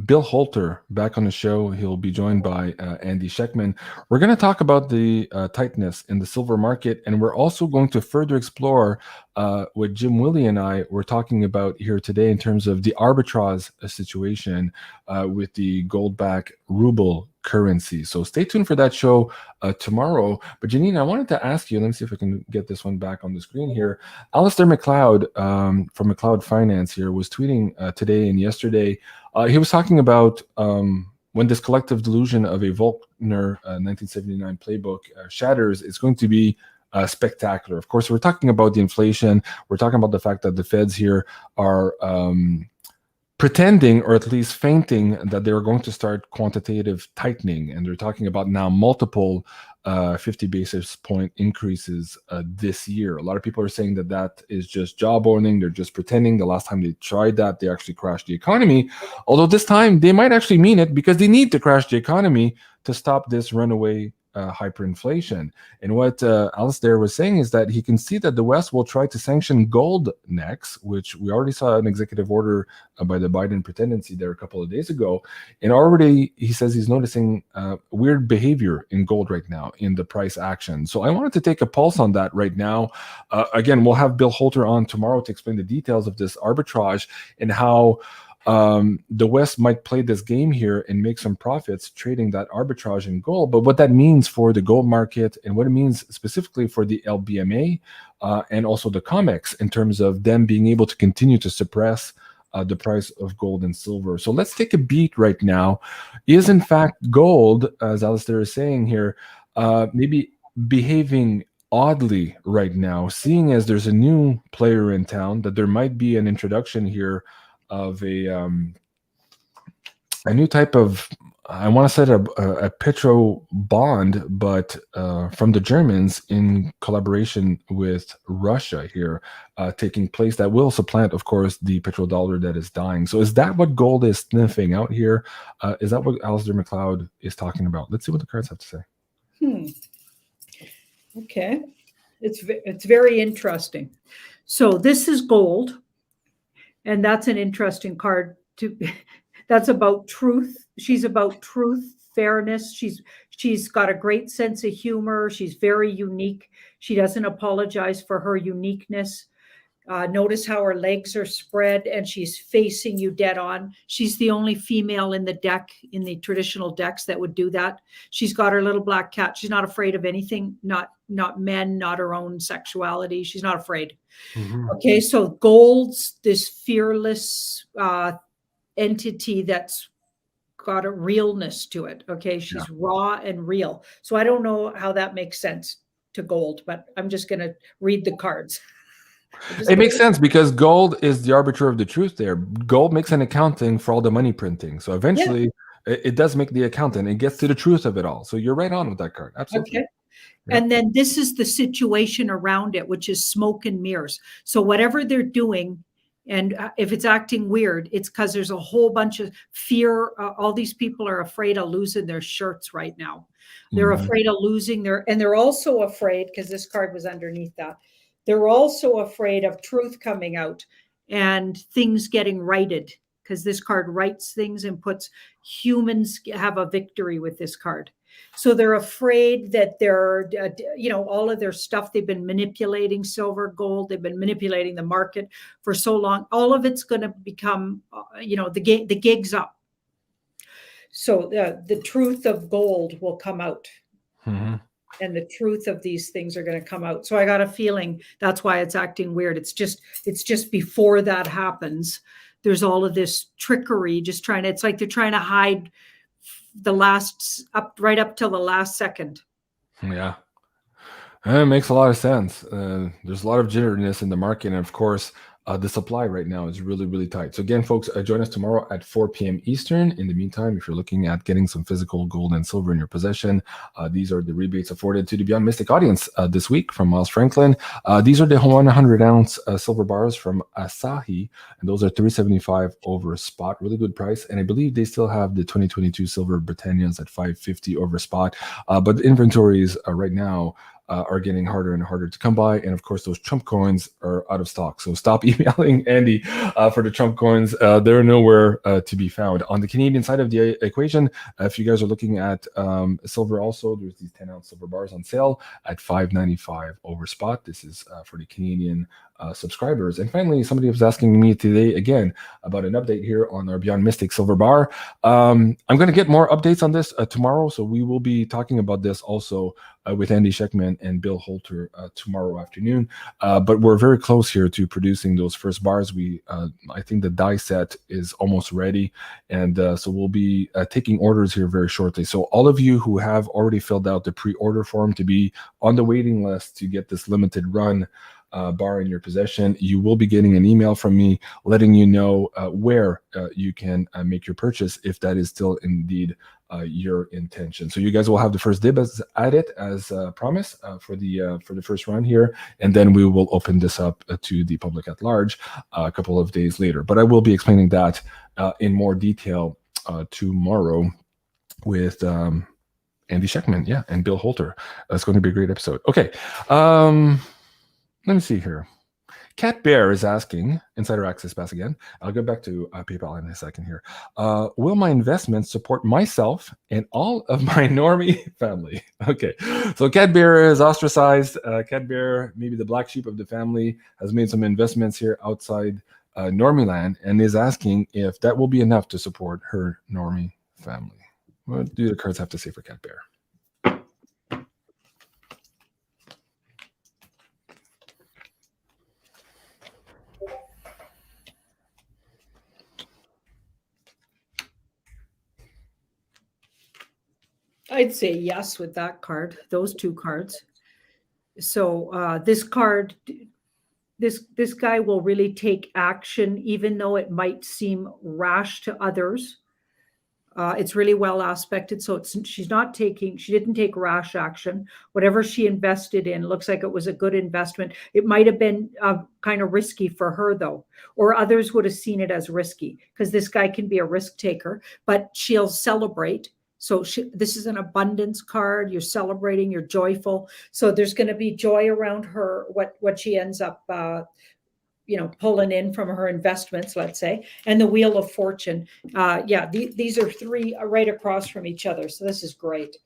Bill Holter back on the show. He'll be joined by Andy Sheckman. We're going to talk about the tightness in the silver market, and we're also going to further explore what Jim Willie and I were talking about here today in terms of the arbitrage situation with the gold-backed ruble currency. So stay tuned for that show tomorrow. But Janine, I wanted to ask you, let me see if I can get this one back on the screen here. Alistair McLeod from McLeod Finance here was tweeting today and yesterday. He was talking about when this collective delusion of a Volkner 1979 playbook shatters, it's going to be spectacular. Of course, we're talking about the inflation. We're talking about the fact that the Feds here are pretending, or at least feinting, that they're going to start quantitative tightening, and they're talking about now multiple 50 basis point increases this year. A lot of people are saying that that is just jawboning. They're just pretending. The last time they tried that, they actually crashed the economy. Although this time they might actually mean it, because they need to crash the economy to stop this runaway hyperinflation. And what Alistair was saying is that he can see that the West will try to sanction gold next, which we already saw an executive order by the Biden presidency there a couple of days ago. And already he says he's noticing weird behavior in gold right now in the price action. So I wanted to take a pulse on that right now. Again, we'll have Bill Holter on tomorrow to explain the details of this arbitrage and how the West might play this game here and make some profits trading that arbitrage in gold, but what that means for the gold market and what it means specifically for the LBMA and also the COMEX in terms of them being able to continue to suppress the price of gold and silver. So let's take a beat right now. Is in fact gold, as Alistair is saying here, maybe behaving oddly right now, seeing as there's a new player in town, that there might be an introduction here of a new type of, I want to say a petro bond, but from the Germans in collaboration with Russia here taking place that will supplant, of course, the petrodollar that is dying. So is that what gold is sniffing out here? Is that what Alistair McLeod is talking about? Let's see what the cards have to say. Okay. It's very interesting. So this is gold. And that's an interesting card that's about truth. She's about truth, fairness. She's got a great sense of humor. She's very unique. She doesn't apologize for her uniqueness. Notice how her legs are spread and she's facing you dead on. She's the only female in the deck, in the traditional decks, that would do that. She's got her little black cat. She's not afraid of anything, not men, not her own sexuality. She's not afraid. Mm-hmm. Okay, so gold's this fearless entity that's got a realness to it. Okay, she's raw and real. So I don't know how that makes sense to gold, but I'm just going to read the cards. It makes sense because gold is the arbiter of the truth there. Gold makes an accounting for all the money printing. So eventually it does make the accountant. It gets to the truth of it all. So you're right on with that card. Absolutely. Okay. Yeah. And then this is the situation around it, which is smoke and mirrors. So whatever they're doing, And if it's acting weird, it's because there's a whole bunch of fear. All these people are afraid of losing their shirts right now. They're afraid of losing and they're also afraid, because this card was underneath that, they're also afraid of truth coming out and things getting righted, because this card writes things and puts humans have a victory with this card. So they're afraid that they're, all of their stuff, they've been manipulating silver, gold, they've been manipulating the market for so long. All of it's going to become, the gig's up. So the truth of gold will come out. And the truth of these things are going to come out. So I got a feeling that's why it's acting weird. It's just before that happens, there's all of this trickery, it's like they're trying to hide right up till the last second. Yeah. It makes a lot of sense. There's a lot of jitteriness in the market. And of course, the supply right now is really, really tight. So again, folks, join us tomorrow at 4 p.m. Eastern. In the meantime, if you're looking at getting some physical gold and silver in your possession, these are the rebates afforded to the Beyond Mystic audience this week from Miles Franklin. These are the 100-ounce silver bars from Asahi, and those are $375 over spot. Really good price. And I believe they still have the 2022 silver Britannias at $550 over spot. But the inventories right now are getting harder and harder to come by. And of course, those Trump coins are out of stock. So stop emailing Andy for the Trump coins. They're nowhere to be found. On the Canadian side of the equation, if you guys are looking at silver also, there's these 10-ounce silver bars on sale at $595 over spot. This is for the Canadian subscribers. And finally, somebody was asking me today again about an update here on our Beyond Mystic silver bar. I'm going to get more updates on this tomorrow. So we will be talking about this also with Andy Sheckman and Bill Holter tomorrow afternoon. But we're very close here to producing those first bars. I think the die set is almost ready. And so we'll be taking orders here very shortly. So all of you who have already filled out the pre-order form to be on the waiting list to get this limited run bar in your possession, you will be getting an email from me letting you know where you can make your purchase, if that is still indeed your intention. So you guys will have the first dibs at it as promised for the first run here, and then we will open this up to the public at large a couple of days later. But I will be explaining that in more detail tomorrow with Andy Sheckman, and Bill Holter. That's going to be a great episode. Okay. Let me see here. Cat Bear is asking, Insider Access Pass again. I'll go back to PayPal in a second here. Will my investments support myself and all of my normie family? Okay, so Cat Bear is ostracized. Cat Bear, maybe the black sheep of the family, has made some investments here outside normie land and is asking if that will be enough to support her normie family. What do the cards have to say for Cat Bear? I'd say yes with that card, those two cards. So this card, this guy will really take action, even though it might seem rash to others. It's really well aspected. So she didn't take rash action. Whatever she invested in looks like it was a good investment. It might have been kind of risky for her though, or others would have seen it as risky, because this guy can be a risk taker, but she'll celebrate. So this is an abundance card. You're celebrating, you're joyful. So there's going to be joy around her, what she ends up, pulling in from her investments, let's say. And the Wheel of Fortune. These are three right across from each other. So this is great.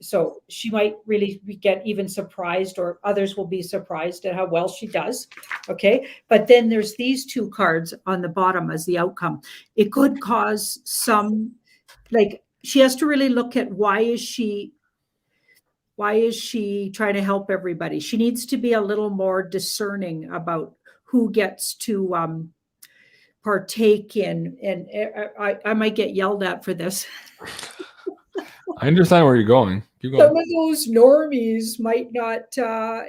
So she might really get even surprised, or others will be surprised at how well she does. Okay. But then there's these two cards on the bottom as the outcome. It could cause some, she has to really look at why is she trying to help everybody. She needs to be a little more discerning about who gets to partake in. And I might get yelled at for this. I understand where you're going. Keep going. Some of those normies might not,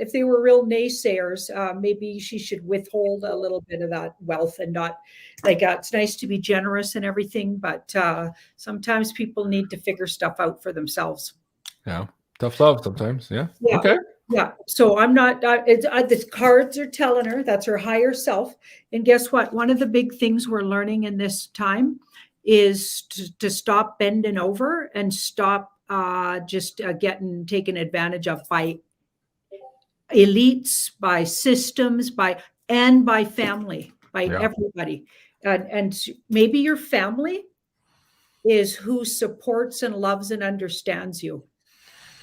if they were real naysayers, maybe she should withhold a little bit of that wealth and not, it's nice to be generous and everything, but sometimes people need to figure stuff out for themselves. Yeah. Tough love sometimes. Yeah. Yeah. Okay. Yeah. So I'm not, the cards are telling her that's her higher self. And guess what? One of the big things we're learning in this time is to stop bending over and stop just getting taken advantage of by elites, by systems, by family, by everybody. And maybe your family is who supports and loves and understands you.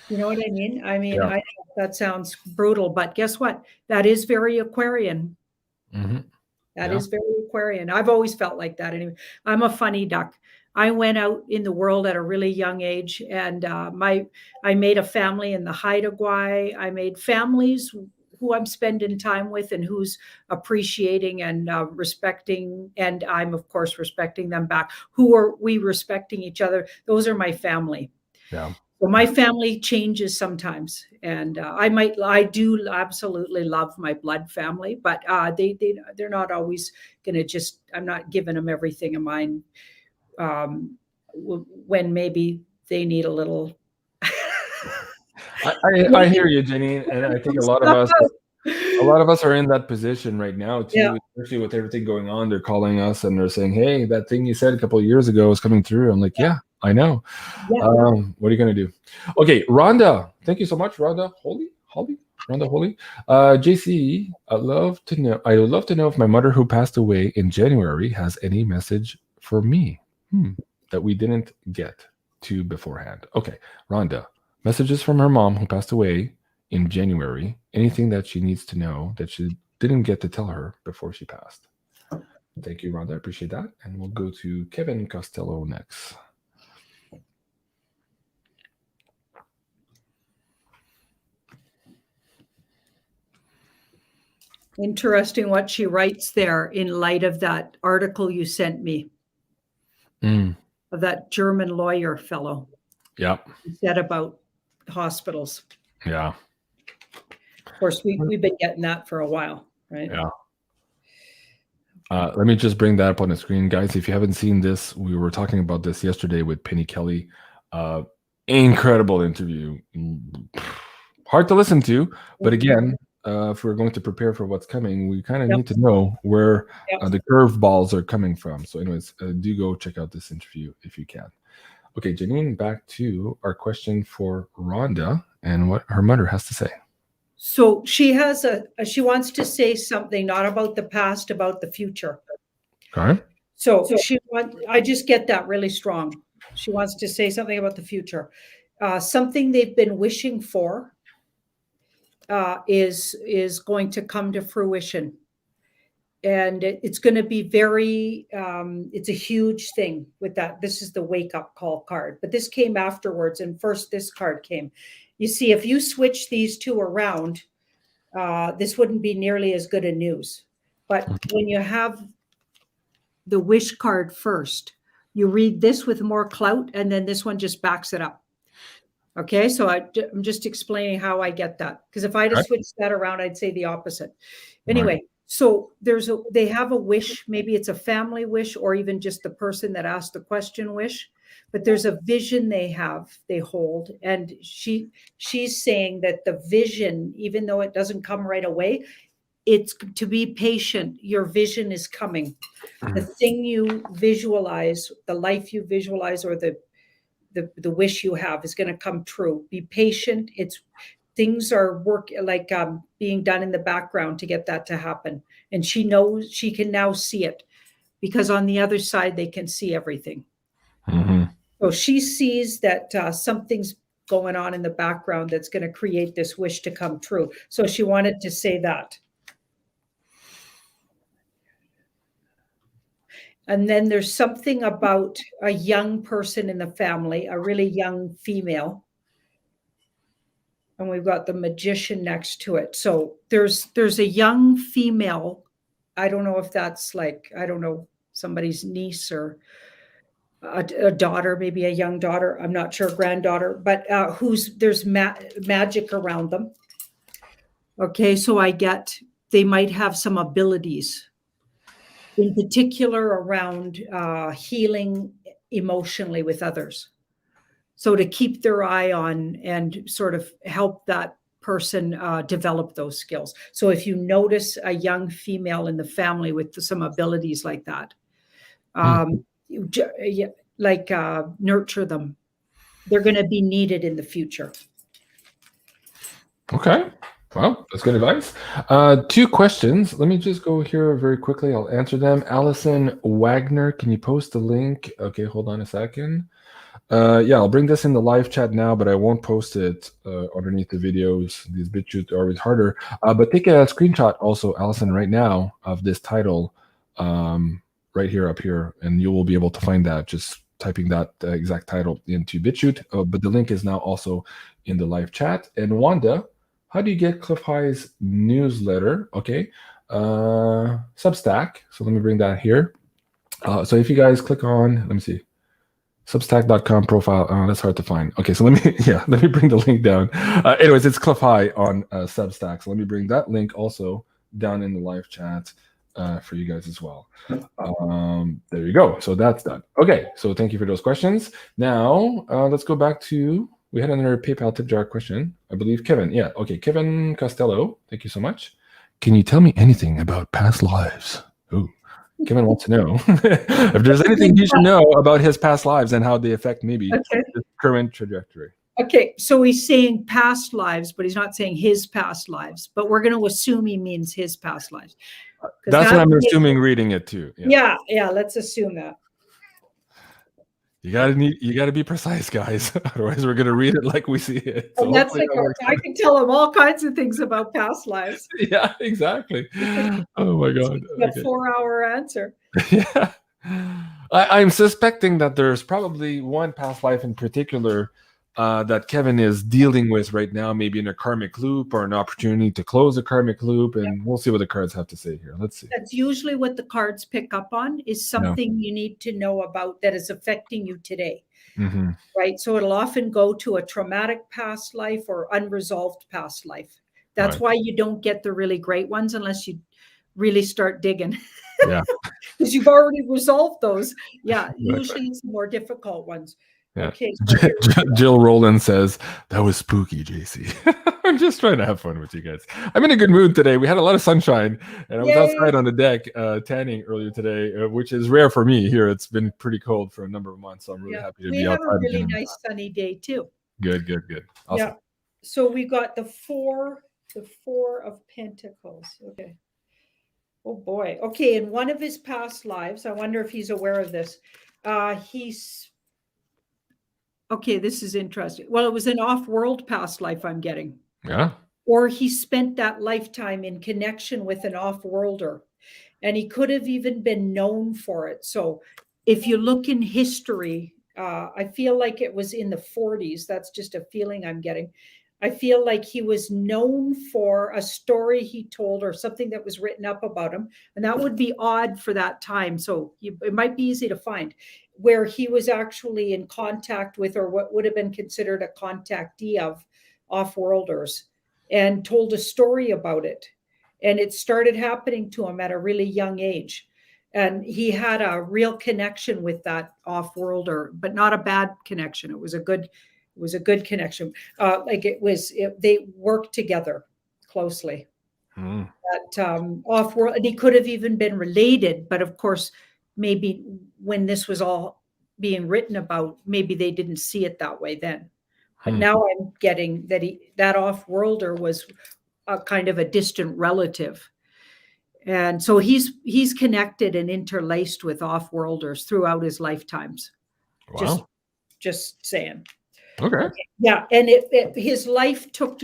You know what I mean? I mean, Yeah. that sounds brutal, but guess what? That is very Aquarian. Mhm. That Yeah. is very Aquarian. I've always felt like that anyway. I'm a funny duck. I went out in the world at a really young age, and I made a family in the Haida Gwaii. I made families who I'm spending time with and who's appreciating and respecting, and I'm of course respecting them back. Who are we respecting each other? Those are my family. Yeah. Well, my family changes sometimes, and I do absolutely love my blood family, but they're not always going to just. I'm not giving them everything of mine when maybe they need a little. I hear you, Jenny, and I think a lot of us are in that position right now too, Yeah. especially with everything going on. They're calling us and they're saying, "Hey, that thing you said a couple of years ago is coming through." I'm like, "Yeah, I know." Yeah. What are you gonna do? Okay, Rhonda, thank you so much, Rhonda. Rhonda Holy. JC, I would love to know if my mother, who passed away in January, has any message for me that we didn't get to beforehand. Okay, Rhonda, messages from her mom who passed away in January. Anything that she needs to know that she didn't get to tell her before she passed. Thank you, Rhonda. I appreciate that. And we'll go to Kevin Costello next. Interesting what she writes there in light of that article you sent me of that German lawyer fellow. Yeah. He said about hospitals. Yeah. Of course, we've been getting that for a while, right? Yeah. Let me just bring that up on the screen, guys. If you haven't seen this, we were talking about this yesterday with Penny Kelly. Incredible interview. Hard to listen to, but again, if we're going to prepare for what's coming, we kind of need to know where the curveballs are coming from. So anyways, do go check out this interview if you can. Okay, Janine, back to our question for Rhonda and what her mother has to say. So she has she wants to say something, not about the past, about the future. Okay. So I just get that really strong. She wants to say something about the future. Something they've been wishing for is going to come to fruition. And it's going to be very, it's a huge thing with that. This is the wake up call card, but this came afterwards. And first this card came. You see, if you switch these two around, this wouldn't be nearly as good a news. But when you have the wish card first, you read this with more clout, and then this one just backs it up. Okay, so I'm just explaining how I get that. Because if I had switched that around, I'd say the opposite. Anyway, so they have a wish. Maybe it's a family wish, or even just the person that asked the question wish. But there's a vision they hold. And she's saying that the vision, even though it doesn't come right away, it's to be patient. Your vision is coming. The thing you visualize, the life you visualize, or the wish you have is going to come true. Be patient. Things are being done in the background to get that to happen. And she knows she can now see it because on the other side, they can see everything. So she sees that something's going on in the background that's going to create this wish to come true. So she wanted to say that. And then there's something about a young person in the family, a really young female. And we've got the magician next to it. So there's a young female. I don't know if that's somebody's niece or a daughter, maybe a young daughter. I'm not sure, granddaughter, but there's magic around them. Okay, so they might have some abilities, in particular around healing emotionally with others. So to keep their eye on and sort of help that person develop those skills. So if you notice a young female in the family with some abilities like that, nurture them. They're going to be needed in the future. Okay. Well, that's good advice. 2 questions. Let me just go here very quickly. I'll answer them. Allison Wagner, can you post the link? Okay, hold on a second. Yeah, I'll bring this in the live chat now, but I won't post it underneath the videos. These BitChutes are always harder. But take a screenshot also, Allison, right now of this title right here up here, and you will be able to find that just typing that exact title into BitChute. But the link is now also in the live chat. And Wanda, how do you get Cliff High's newsletter? Okay, Substack. So let me bring that here. So if you guys click on, let me see, Substack.com profile. Oh, that's hard to find. Okay, so let me bring the link down. Anyways, it's Cliff High on Substack. So let me bring that link also down in the live chat for you guys as well. There you go. So that's done. Okay, so thank you for those questions. Now let's go back to, we had another PayPal tip jar question. I believe Kevin. Yeah, okay, Kevin Costello. Thank you so much. Can you tell me anything about past lives? Ooh. Kevin wants to know if there's anything he should know about his past lives and how they affect maybe his current trajectory. Okay, so he's saying past lives, but he's not saying his past lives. But we're going to assume he means his past lives. That's what I'm assuming reading it too. Yeah, let's assume that. You gotta be precise, guys. Otherwise, we're gonna read it like we see it. So and that's like I can tell him all kinds of things about past lives. Yeah, exactly. Oh my God. A 4-hour answer. Yeah. I'm suspecting that there's probably one past life in particular that Kevin is dealing with right now, maybe in a karmic loop or an opportunity to close a karmic loop, and we'll see what the cards have to say here. Let's see. That's usually what the cards pick up on, is something you need to know about that is affecting you today. Mm-hmm. Right? So it'll often go to a traumatic past life or unresolved past life. That's why you don't get the really great ones unless you really start digging. Yeah. Because you've already resolved those. Yeah, usually it's the more difficult ones. Yeah. Okay. Jill Rowland says, that was spooky, JC. I'm just trying to have fun with you guys. I'm in a good mood today. We had a lot of sunshine, and I was outside on the deck tanning earlier today, which is rare for me here. It's been pretty cold for a number of months, so I'm really happy to be outside. We have a really nice sunny day too. Good. Awesome. Yeah. So we got the four of Pentacles. Okay. Oh boy. Okay. In one of his past lives, I wonder if he's aware of this. Okay, this is interesting. Well, it was an off-world past life I'm getting. Yeah. Or he spent that lifetime in connection with an off-worlder. And he could have even been known for it. So if you look in history, I feel like it was in the 40s. That's just a feeling I'm getting. I feel like he was known for a story he told or something that was written up about him. And that would be odd for that time. So it might be easy to find, where he was actually in contact with, or what would have been considered a contactee of, off-worlders, and told a story about it. And it started happening to him at a really young age. And he had a real connection with that off-worlder, but not a bad connection. It was a good connection. They worked together closely. That off-world, and he could have even been related, but of course, maybe when this was all being written about, maybe they didn't see it that way then. But now I'm getting that off-worlder was a kind of a distant relative. And so he's connected and interlaced with off-worlders throughout his lifetimes. Wow. Just saying. Okay. Yeah. And his life took,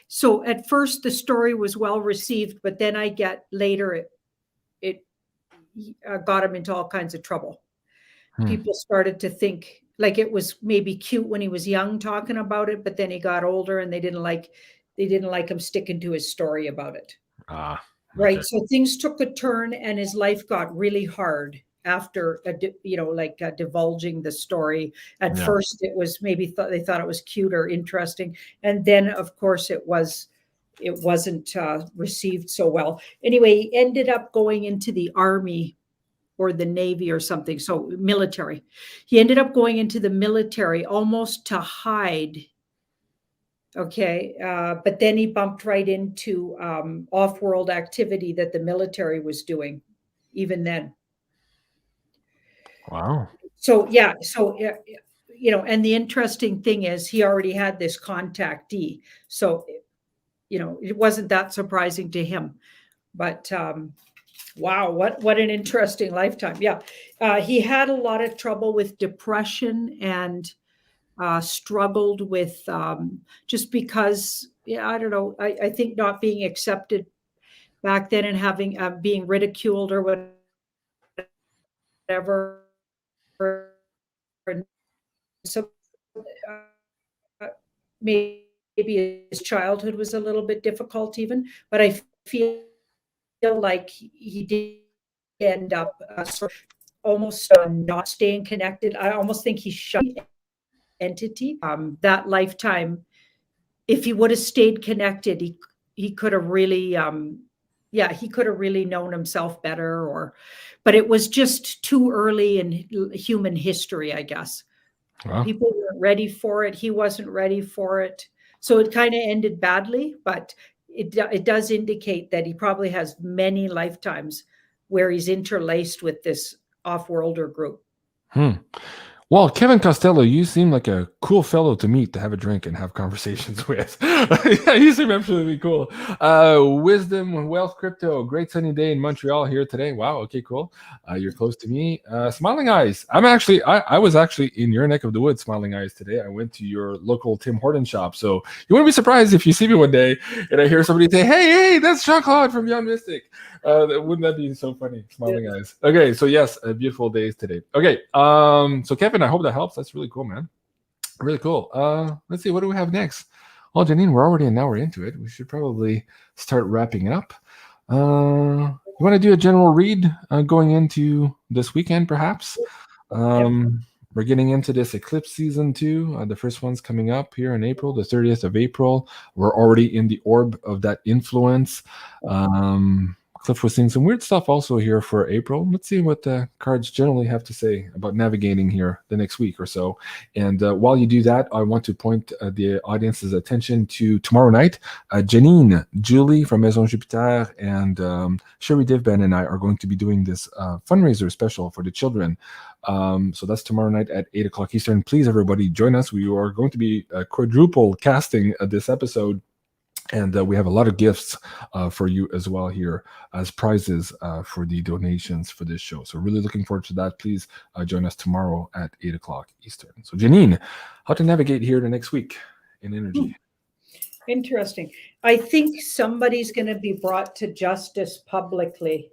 so at first the story was well received, but then I get later it got him into all kinds of trouble. People started to think like it was maybe cute when he was young talking about it, but then he got older and they didn't like him sticking to his story about it. Right. Okay. So things took a turn and his life got really hard after, divulging the story. At first it was maybe they thought it was cute or interesting. And then of course it wasn't received so well. Anyway, he ended up going into the army or the Navy or something. So military. He ended up going into the military almost to hide Okay. But then he bumped right into off-world activity that the military was doing even then. Wow. So, yeah. So, and the interesting thing is he already had this contactee. So, it wasn't that surprising to him. But wow, what an interesting lifetime. Yeah. He had a lot of trouble with depression and struggled with just because, I don't know, I think not being accepted back then and having being ridiculed or whatever. And so maybe his childhood was a little bit difficult even, but I feel like he did end up sort of almost not staying connected. I almost think he shut entity that lifetime. If he would have stayed connected, he could have really he could have really known himself better, but it was just too early in human history, I guess. Wow. People weren't ready for it. He wasn't ready for it. So it kind of ended badly, but it does indicate that he probably has many lifetimes where he's interlaced with this off-worlder group. Well, Kevin Costello, you seem like a cool fellow to meet, to have a drink and have conversations with. Yeah, you seem absolutely cool. Wisdom, Wealth, Crypto, great sunny day in Montreal here today. Wow, okay, cool. You're close to me. Smiling Eyes. I was actually in your neck of the woods, Smiling Eyes, today. I went to your local Tim Hortons shop. So you wouldn't be surprised if you see me one day and I hear somebody say, hey, that's Jean-Claude from BeyondMystic. Wouldn't that be so funny? Smiling Eyes. Okay, so yes, beautiful days today. Okay, so Kevin, I hope that helps. That's really cool, man. Really cool. Let's see, what do we have next? Well, Janine, we're already an hour into it. We should probably start wrapping it up. You want to do a general read going into this weekend, perhaps? We're getting into this eclipse season too. The first one's coming up here in April, the 30th of April. We're already in the orb of that influence. Cliff was seeing some weird stuff also here for April. Let's see what the cards generally have to say about navigating here the next week or so. And while you do that, I want to point the audience's attention to tomorrow night. Janine, Julie from Maison Jupiter, and Sherry Divben and I are going to be doing this fundraiser special for the children. So that's tomorrow night at 8 o'clock Eastern. Please, everybody, join us. We are going to be quadruple casting this episode. And we have a lot of gifts for you as well here as prizes for the donations for this show. So really looking forward to that. Please join us tomorrow at 8 o'clock Eastern. So Janine, how to navigate here the next week in energy? Interesting. I think somebody's going to be brought to justice publicly.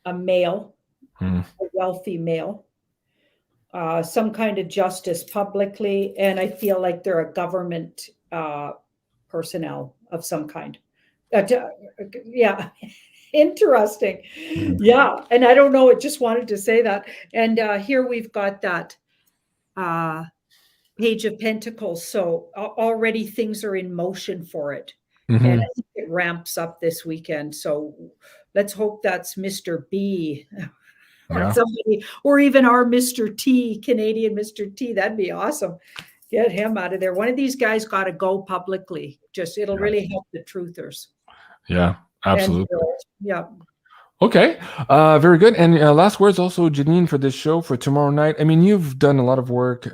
A male, a wealthy male. Some kind of justice publicly. And I feel like they're a government personnel of some kind. Yeah, interesting. Yeah, and I don't know, I just wanted to say that. And here we've got that Page of Pentacles. So already things are in motion for it. And I think it ramps up this weekend. So let's hope that's Mr. B. Or somebody, or even our Mr. T, Canadian Mr. T. That'd be awesome. Get him out of there. One of these guys got to go publicly. It'll really help the truthers. Yeah, absolutely. Yeah. Okay, very good. And last words also, Janine, for this show for tomorrow night. I mean, you've done a lot of work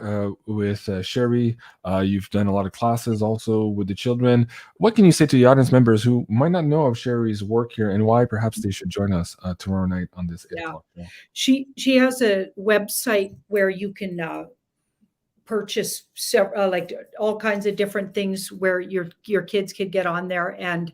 with Sherry. You've done a lot of classes also with the children. What can you say to the audience members who might not know of Sherry's work here and why perhaps they should join us tomorrow night on this 8 o'clock show? She has a website where you can purchase like all kinds of different things where your kids could get on there and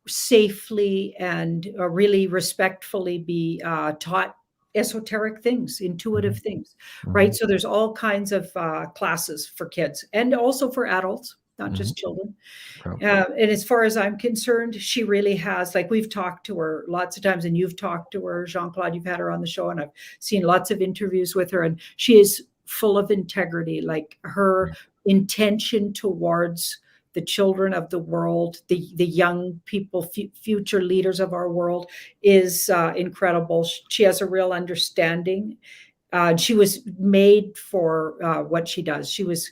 safely and really respectfully be taught esoteric things, intuitive things, right? So there's all kinds of classes for kids and also for adults, not just children. And as far as I'm concerned, she really has, like, we've talked to her lots of times, and you've talked to her, Jean-Claude, you've had her on the show, and I've seen lots of interviews with her, and she is full of integrity. Like, her intention towards the children of the world, the young people, future leaders of our world is incredible. She has a real understanding. She was made for what she does. She was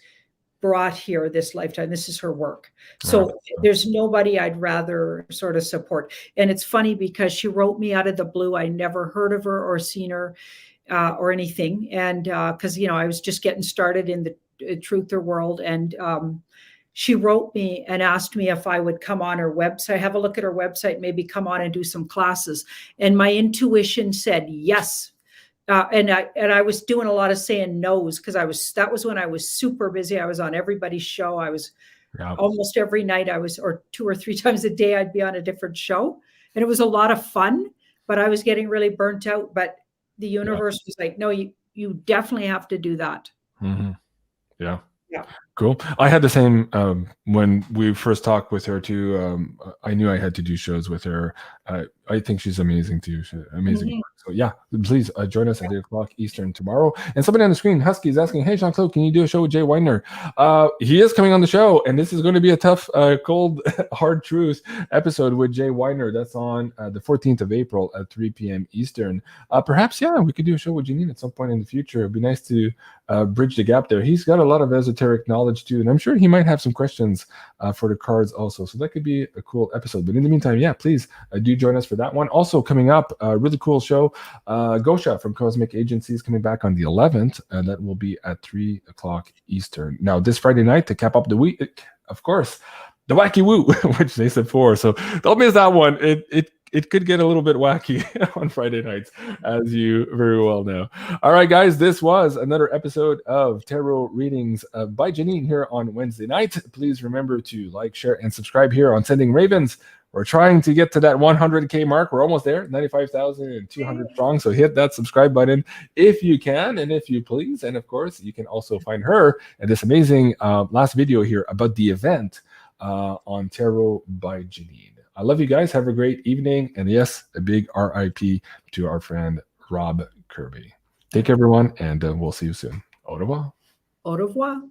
brought here this lifetime. This is her work. So there's nobody I'd rather sort of support. And it's funny because she wrote me out of the blue. I never heard of her or seen her or anything. And because, you know, I was just getting started in the truther world. And she wrote me and asked me if I would come on her website, have a look at her website, maybe come on and do some classes. And my intuition said yes. And I was doing a lot of saying no's because that was when I was super busy. I was on everybody's show. I was almost every night or 2 or 3 times a day, I'd be on a different show. And it was a lot of fun, but I was getting really burnt out. But the universe was like, no, you definitely have to do that. Mm-hmm. Yeah. Yeah. Cool. I had the same when we first talked with her too. I knew I had to do shows with her. I think she's amazing too. Amazing. Mm-hmm. So yeah, please join us at 8 o'clock Eastern tomorrow. And somebody on the screen, Husky, is asking, "Hey, Jean-Claude, can you do a show with Jay Weidner?" He is coming on the show, and this is going to be a tough, cold, hard truth episode with Jay Weidner. That's on the 14th of April at 3 p.m. Eastern. Perhaps, we could do a show with Janine at some point in the future. It'd be nice to bridge the gap there. He's got a lot of esoteric knowledge too, and I'm sure he might have some questions for the cards also. So that could be a cool episode. But in the meantime, please do join us for that one. Also coming up, a really cool show. Gosha from Cosmic Agency is coming back on the 11th, and that will be at 3 o'clock Eastern. Now, this Friday night, to cap up the week, of course, the Wacky Woo, which they said for. So don't miss that one. It could get a little bit wacky on Friday nights, as you very well know. All right, guys, this was another episode of Tarot Readings by Janine here on Wednesday night. Please remember to like, share, and subscribe here on Sending Ravens. We're trying to get to that 100K mark. We're almost there, 95,200 strong. So hit that subscribe button if you can and if you please. And of course, you can also find her in this amazing last video here about the event on Tarot by Janine. I love you guys. Have a great evening. And yes, a big RIP to our friend Rob Kirby. Take care, everyone, and we'll see you soon. Au revoir. Au revoir.